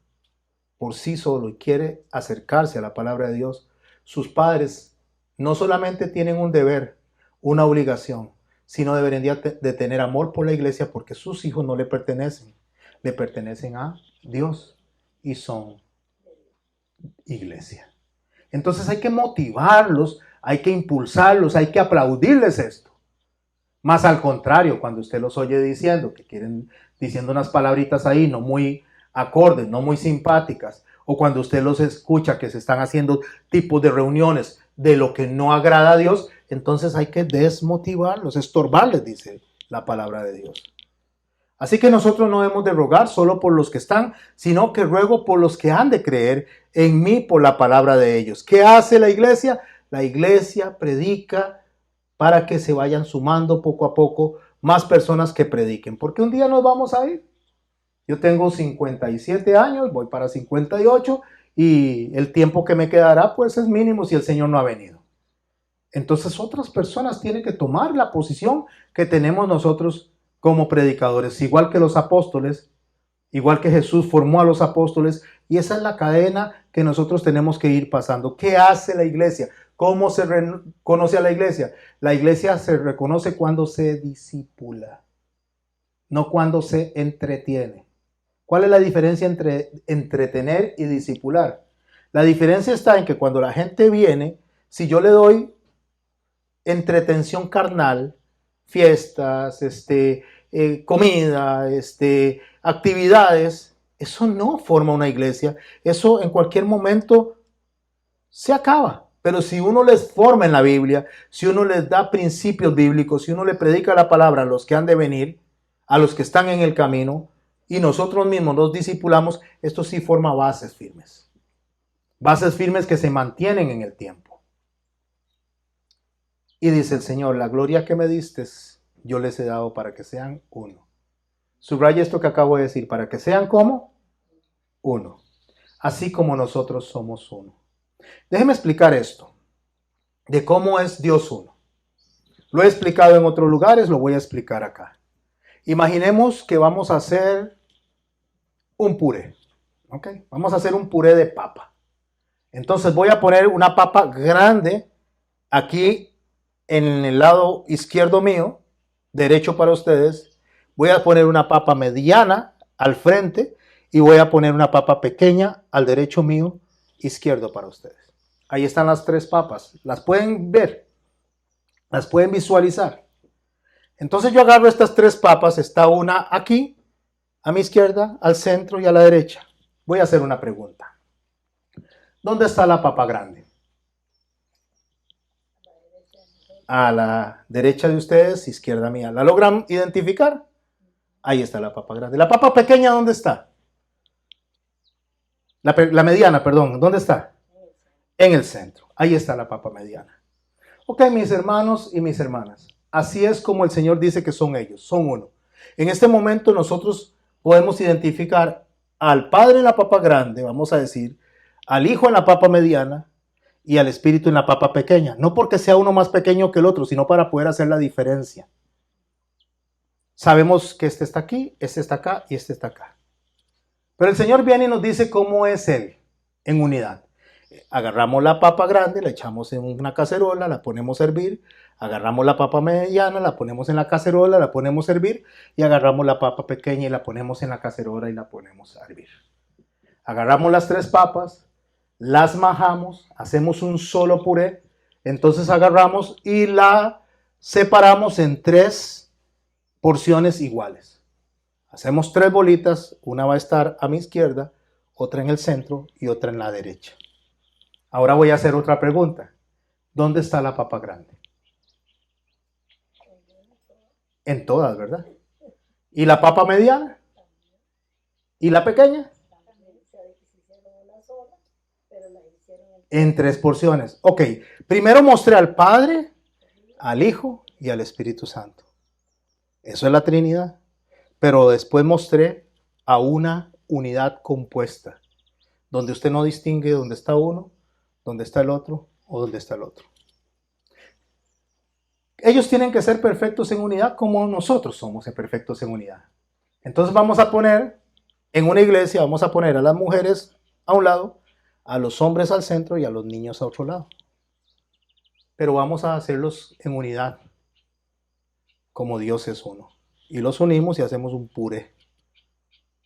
S2: por sí solo y quiere acercarse a la palabra de Dios, sus padres no solamente tienen un deber, una obligación, sino deberían de tener amor por la iglesia porque sus hijos no le pertenecen a Dios y son iglesia. Entonces hay que motivarlos, hay que impulsarlos, hay que aplaudirles esto. Más al contrario, cuando usted los oye diciendo que quieren, diciendo unas palabritas ahí no muy acordes, no muy simpáticas, o cuando usted los escucha que se están haciendo tipos de reuniones de lo que no agrada a Dios, entonces hay que desmotivarlos, estorbarles, dice la palabra de Dios. Así que nosotros no hemos de rogar solo por los que están, sino que ruego por los que han de creer en mí por la palabra de ellos. ¿Qué hace la iglesia? La iglesia predica para que se vayan sumando poco a poco más personas que prediquen, porque un día nos vamos a ir. Yo tengo 57 años, voy para 58 y el tiempo que me quedará pues es mínimo si el Señor no ha venido. Entonces otras personas tienen que tomar la posición que tenemos nosotros como predicadores, igual que los apóstoles, igual que Jesús formó a los apóstoles, y esa es la cadena que nosotros tenemos que ir pasando. ¿Qué hace la iglesia? ¿Cómo se reconoce a la iglesia? La iglesia se reconoce cuando se discipula, no cuando se entretiene. ¿Cuál es la diferencia entre entretener y discipular? La diferencia está en que cuando la gente viene, si yo le doy entretención carnal, fiestas, comida, actividades, eso no forma una iglesia. Eso en cualquier momento se acaba. Pero si uno les forma en la Biblia, si uno les da principios bíblicos, si uno le predica la palabra a los que han de venir, a los que están en el camino, y nosotros mismos nos discipulamos, esto sí forma bases firmes. Bases firmes que se mantienen en el tiempo. Y dice el Señor, la gloria que me diste, yo les he dado para que sean uno. Subraya esto que acabo de decir, para que sean como uno. Así como nosotros somos uno. Déjeme explicar esto, de cómo es Dios uno. Lo he explicado en otros lugares, lo voy a explicar acá. Imaginemos que vamos a hacer un puré. ¿Ok? Vamos a hacer un puré de papa. Entonces voy a poner una papa grande aquí en el lado izquierdo mío, derecho para ustedes. Voy a poner una papa mediana al frente y voy a poner una papa pequeña al derecho mío, izquierdo para ustedes. Ahí están las tres papas. Las pueden ver, las pueden visualizar. Entonces yo agarro estas tres papas, está una aquí, a mi izquierda, al centro y a la derecha. Voy a hacer una pregunta. ¿Dónde está la papa grande? A la derecha de ustedes, izquierda mía. ¿La logran identificar? Ahí está la papa grande. ¿La papa pequeña dónde está? La mediana, perdón. ¿Dónde está? En el centro. Ahí está la papa mediana. Ok, mis hermanos y mis hermanas. Así es como el Señor dice que son ellos. Son uno. En este momento nosotros podemos identificar al Padre en la papa grande, vamos a decir, al Hijo en la papa mediana y al Espíritu en la papa pequeña. No porque sea uno más pequeño que el otro, sino para poder hacer la diferencia. Sabemos que este está aquí, este está acá y este está acá. Pero el Señor viene y nos dice cómo es Él en unidad. Agarramos la papa grande, la echamos en una cacerola, la ponemos a hervir. Agarramos la papa mediana, la ponemos en la cacerola, la ponemos a hervir. Y agarramos la papa pequeña y la ponemos en la cacerola y la ponemos a hervir. Agarramos las tres papas, las majamos, hacemos un solo puré. Entonces agarramos y la separamos en tres porciones iguales. Hacemos tres bolitas, una va a estar a mi izquierda, otra en el centro y otra en la derecha. Ahora voy a hacer otra pregunta. ¿Dónde está la papa grande? En todas, ¿verdad? ¿Y la papa mediana? ¿Y la pequeña? En tres porciones. Ok, primero mostré al Padre, al Hijo y al Espíritu Santo. Eso es la Trinidad. Pero después mostré a una unidad compuesta, donde usted no distingue dónde está uno, dónde está el otro o dónde está el otro. Ellos tienen que ser perfectos en unidad como nosotros somos perfectos en unidad. Entonces vamos a poner, en una iglesia, vamos a poner a las mujeres a un lado, a los hombres al centro y a los niños a otro lado. Pero vamos a hacerlos en unidad, como Dios es uno. Y los unimos y hacemos un puré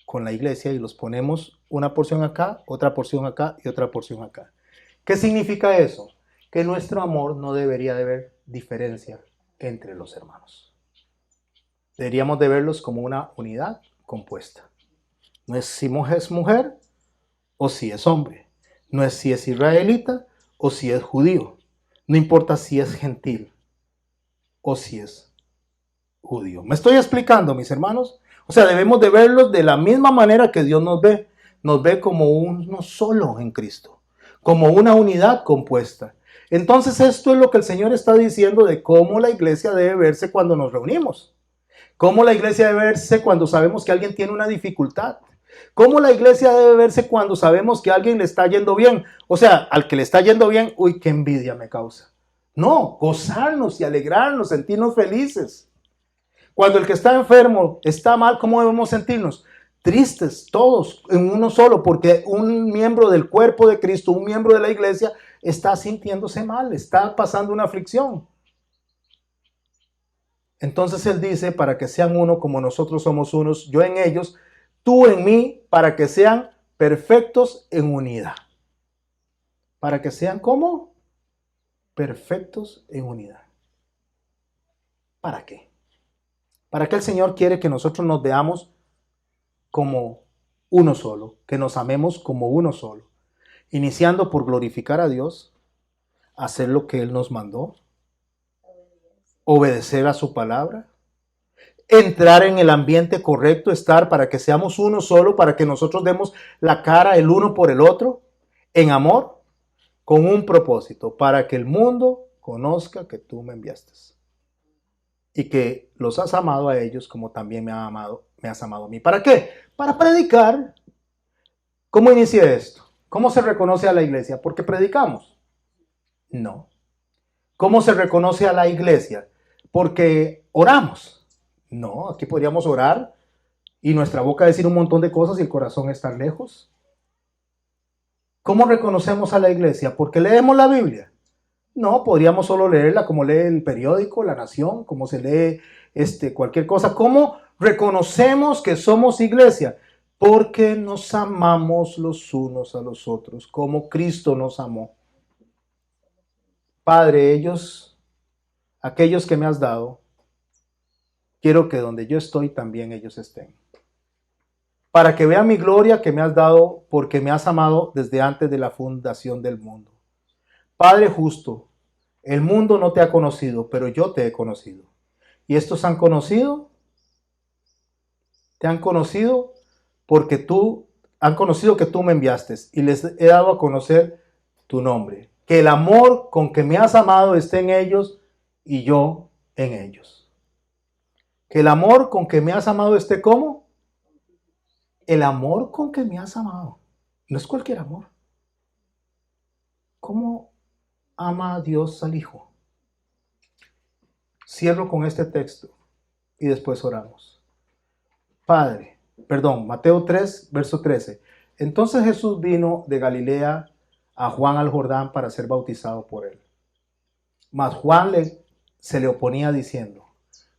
S2: con la iglesia y los ponemos una porción acá, otra porción acá y otra porción acá. ¿Qué significa eso? Que nuestro amor no debería de haber diferencia entre los hermanos. Deberíamos de verlos como una unidad compuesta. No es si es mujer o si es hombre. No es si es israelita o si es judío. No importa si es gentil o si es judío. ¿Me estoy explicando, mis hermanos? O sea, debemos de verlos de la misma manera que Dios nos ve. Nos ve como uno solo en Cristo, como una unidad compuesta. Entonces esto es lo que el Señor está diciendo de cómo la iglesia debe verse cuando nos reunimos. Cómo la iglesia debe verse cuando sabemos que alguien tiene una dificultad. Cómo la iglesia debe verse cuando sabemos que a alguien le está yendo bien. O sea, al que le está yendo bien, uy, qué envidia me causa. No, gozarnos y alegrarnos, sentirnos felices. Cuando el que está enfermo está mal, ¿cómo debemos sentirnos? Tristes, todos, en uno solo, porque un miembro del cuerpo de Cristo, un miembro de la iglesia, está sintiéndose mal, está pasando una aflicción. Entonces Él dice, para que sean uno como nosotros somos unos, yo en ellos, tú en mí, para que sean perfectos en unidad. Para que sean ¿cómo? Perfectos en unidad. ¿Para qué? ¿Para qué el Señor quiere que nosotros nos veamos como uno solo, que nos amemos como uno solo? Iniciando por glorificar a Dios, hacer lo que Él nos mandó, obedecer a su palabra, entrar en el ambiente correcto, estar para que seamos uno solo, para que nosotros demos la cara el uno por el otro, en amor, con un propósito, para que el mundo conozca que tú me enviaste y que los has amado a ellos como también me has amado a mí. ¿Para qué? Para predicar. ¿Cómo inicia esto? ¿Cómo se reconoce a la iglesia? ¿Porque predicamos? No. ¿Cómo se reconoce a la iglesia? ¿Porque oramos? No, aquí podríamos orar y nuestra boca decir un montón de cosas y el corazón estar lejos. ¿Cómo reconocemos a la iglesia? ¿Porque leemos la Biblia? No, podríamos solo leerla como lee el periódico, La Nación, como se lee cualquier cosa. ¿Cómo reconocemos que somos iglesia? Porque nos amamos los unos a los otros, como Cristo nos amó. Padre, aquellos que me has dado, quiero que donde yo estoy también ellos estén. Para que vean mi gloria que me has dado porque me has amado desde antes de la fundación del mundo. Padre justo, el mundo no te ha conocido, pero yo te he conocido. Y estos te han conocido porque han conocido que tú me enviaste y les he dado a conocer tu nombre. Que el amor con que me has amado esté en ellos y yo en ellos. Que el amor con que me has amado esté ¿cómo? El amor con que me has amado. No es cualquier amor. ¿Cómo ama a Dios al Hijo? Cierro con este texto y después oramos. Mateo 3, verso 13. Entonces Jesús vino de Galilea a Juan al Jordán para ser bautizado por él. Mas Juan se le oponía diciendo,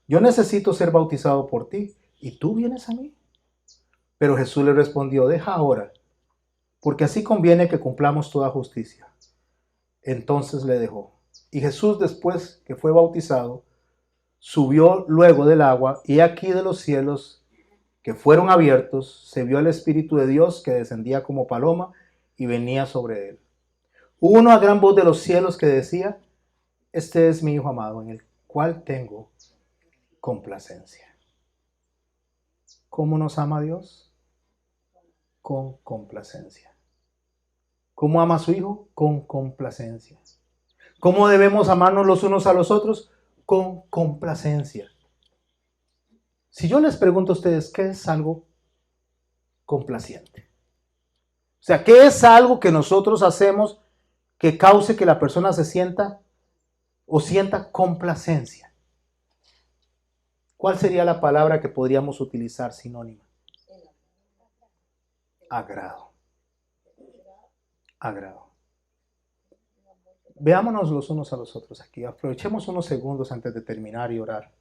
S2: yo necesito ser bautizado por ti, ¿y tú vienes a mí? Pero Jesús le respondió, deja ahora, porque así conviene que cumplamos toda justicia. Entonces le dejó. Y Jesús, después que fue bautizado, subió luego del agua, y aquí de los cielos que fueron abiertos, se vio el Espíritu de Dios que descendía como paloma y venía sobre él. Hubo una gran voz de los cielos que decía, este es mi Hijo amado, en el cual tengo complacencia. ¿Cómo nos ama Dios? Con complacencia. ¿Cómo ama a su Hijo? Con complacencia. ¿Cómo debemos amarnos los unos a los otros? Con complacencia. Si yo les pregunto a ustedes, ¿qué es algo complaciente? O sea, ¿qué es algo que nosotros hacemos que cause que la persona se sienta o sienta complacencia? ¿Cuál sería la palabra que podríamos utilizar sinónima? Agrado. Agrado. Veámonos los unos a los otros aquí. Aprovechemos unos segundos antes de terminar y orar.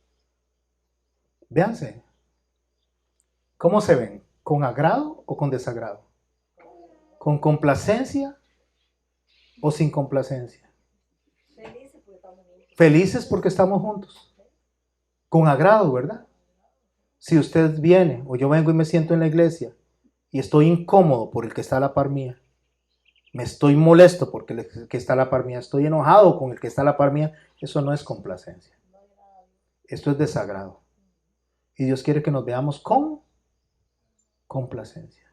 S2: Véanse. ¿Cómo se ven? ¿Con agrado o con desagrado? ¿Con complacencia o sin complacencia? Felices porque estamos juntos. Con agrado, ¿verdad? Si usted viene o yo vengo y me siento en la iglesia y estoy incómodo por el que está a la par mía, me estoy molesto porque el que está a la par mía, estoy enojado con el que está a la par mía, eso no es complacencia. Esto es desagrado. Y Dios quiere que nos veamos con complacencia,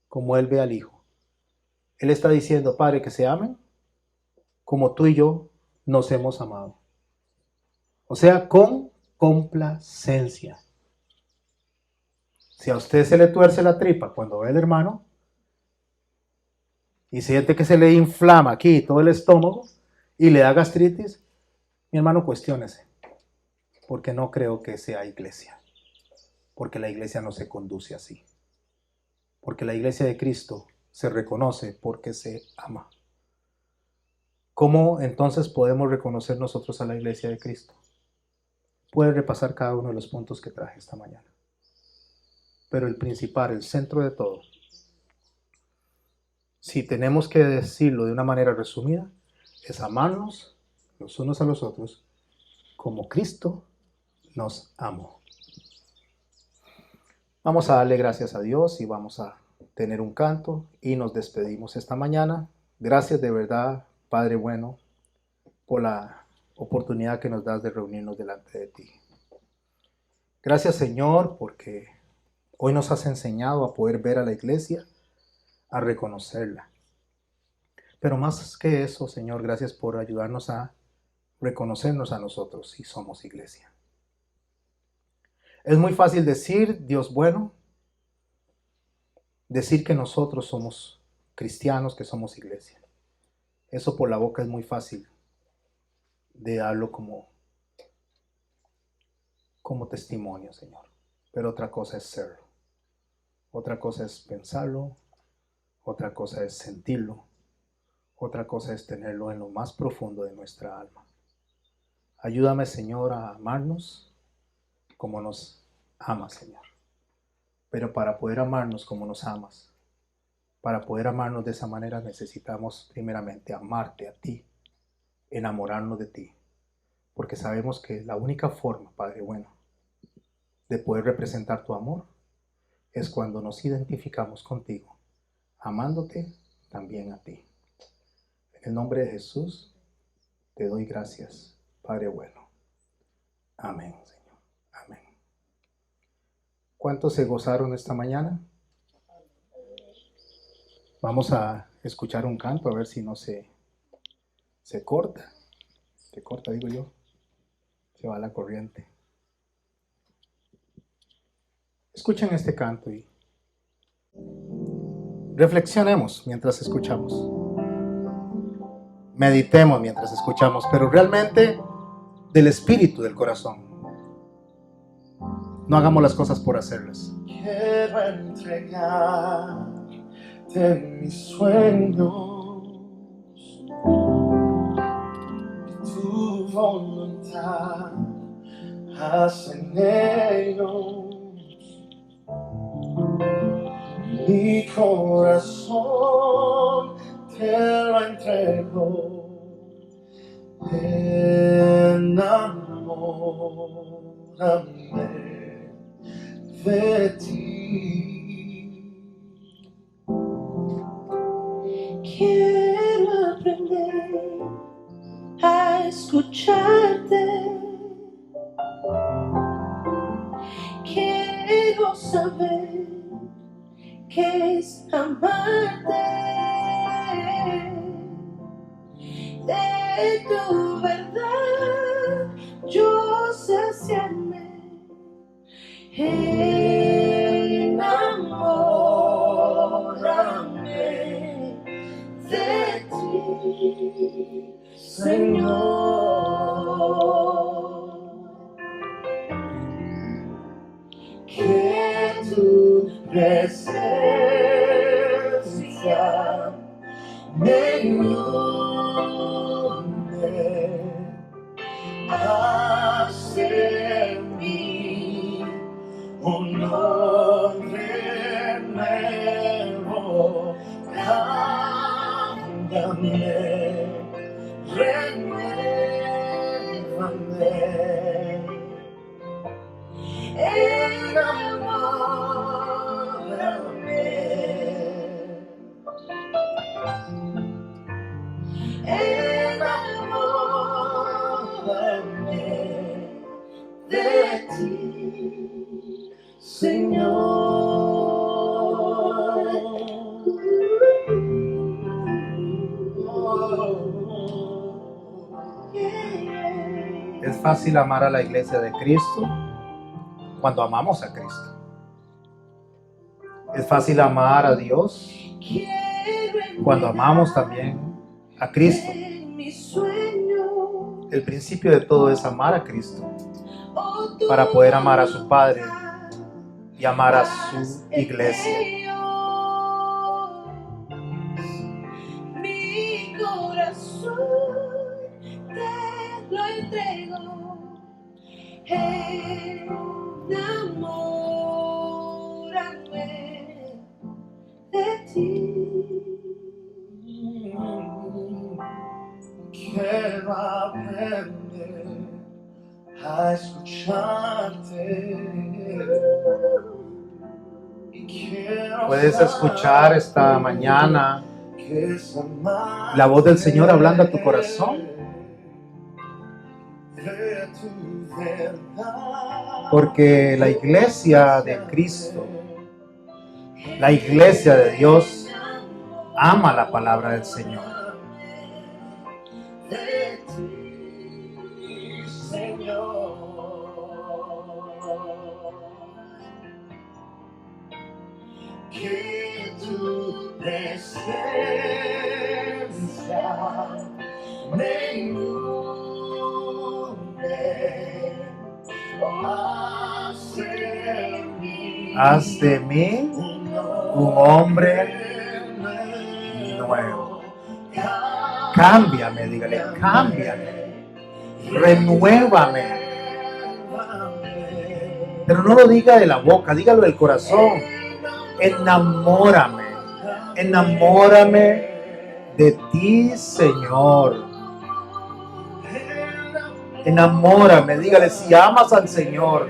S2: como Él ve al Hijo. Él está diciendo, Padre, que se amen como tú y yo nos hemos amado. O sea, con complacencia. Si a usted se le tuerce la tripa cuando ve al hermano y siente que se le inflama aquí todo el estómago y le da gastritis, mi hermano, cuestiónese, porque no creo que sea iglesia, porque la iglesia no se conduce así, porque la iglesia de Cristo se reconoce porque se ama. ¿Cómo entonces podemos reconocer nosotros a la iglesia de Cristo? Puede repasar cada uno de los puntos que traje esta mañana. Pero el principal, el centro de todo, si tenemos que decirlo de una manera resumida, es amarnos los unos a los otros como Cristo nos amó. Vamos a darle gracias a Dios y vamos a tener un canto y nos despedimos esta mañana. Gracias de verdad, Padre bueno, por la oportunidad que nos das de reunirnos delante de ti. Gracias, Señor, porque hoy nos has enseñado a poder ver a la iglesia, a reconocerla. Pero más que eso, Señor, gracias por ayudarnos a reconocernos a nosotros si somos iglesia. Es muy fácil decir, Dios bueno, decir que nosotros somos cristianos, que somos iglesia. Eso por la boca es muy fácil de darlo como testimonio, Señor. Pero otra cosa es serlo. Otra cosa es pensarlo. Otra cosa es sentirlo. Otra cosa es tenerlo en lo más profundo de nuestra alma. Ayúdame, Señor, a amarnos como nos amas, Señor. Pero para poder amarnos como nos amas, para poder amarnos de esa manera necesitamos primeramente amarte a ti enamorarnos de ti, porque sabemos que la única forma, Padre bueno, de poder representar tu amor es cuando nos identificamos contigo, amándote también a ti. En el nombre de Jesús te doy gracias, Padre bueno. Amén, Señor. Amén. ¿Cuántos se gozaron esta mañana? Vamos a escuchar un canto a ver si no se corta. Se corta, digo yo. Se va la corriente. Escuchen este canto y reflexionemos mientras escuchamos. Meditemos mientras escuchamos, pero realmente del espíritu, del corazón. No hagamos las cosas por hacerlas.
S3: Quiero entregarte mis sueños, que tu voluntad hace en ellos. Mi corazón te lo entrego, enamórame de ti.
S4: Quiero aprender a escucharte. Quiero saber qué es amarte. De tu verdad yo saciarme. Enamórame de ti, Señor.
S3: Que tu presencia me inunde, hace en mí un hombre nuevo. Cámbiame, renuévame, enamórame de ti, Señor.
S2: Es fácil amar a la iglesia de Cristo cuando amamos a Cristo. Es fácil amar a Dios cuando amamos también a Cristo. El principio de todo es amar a Cristo para poder amar a su Padre y amar a su iglesia.
S4: Mi corazón te lo entrego. Enamórame de ti.
S3: Quiero aprender a escucharte. Y quiero
S2: Puedes escuchar esta mañana
S3: que es amarte
S2: la voz del Señor hablando a tu corazón,
S3: de tu verdad.
S2: porque la iglesia de Cristo, la iglesia de Dios, ama la palabra del Señor.
S3: De ti, Señor. Que tu presencia me inunde,
S2: Haz de mí un hombre nuevo. Cámbiame, dígale, cámbiame, renuévame. Pero no lo diga de la boca, dígalo del corazón. Enamórame, enamórame de ti, Señor. Enamórame, dígale, si amas al Señor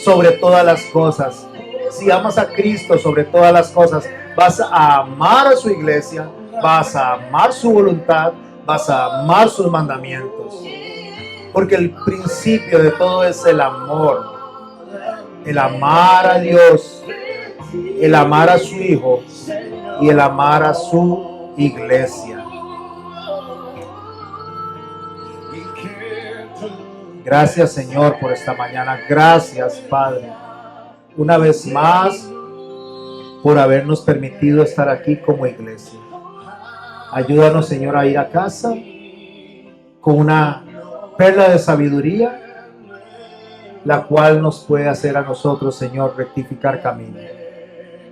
S2: sobre todas las cosas, si amas a Cristo sobre todas las cosas, vas a amar a su iglesia, vas a amar su voluntad, vas a amar sus mandamientos. Porque el principio de todo es el amor. El amar a Dios, el amar a su Hijo y el amar a su iglesia. Gracias, Señor, por esta mañana. Gracias, Padre, una vez más por habernos permitido estar aquí como iglesia. Ayúdanos, Señor, a ir a casa con una perla de sabiduría, la cual nos puede hacer a nosotros, Señor, rectificar camino.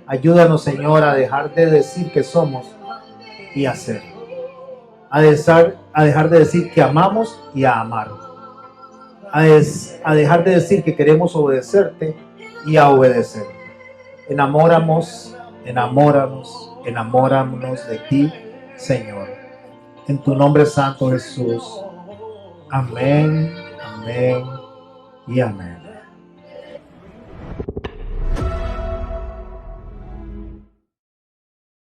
S2: Ayúdanos, Señor, a dejar de decir que somos y hacer. A dejar de decir que amamos y a amar. A dejar de decir que queremos obedecerte y a obedecer. Enamóranos de ti, Señor. En tu nombre santo, Jesús. Amén, amén y amén.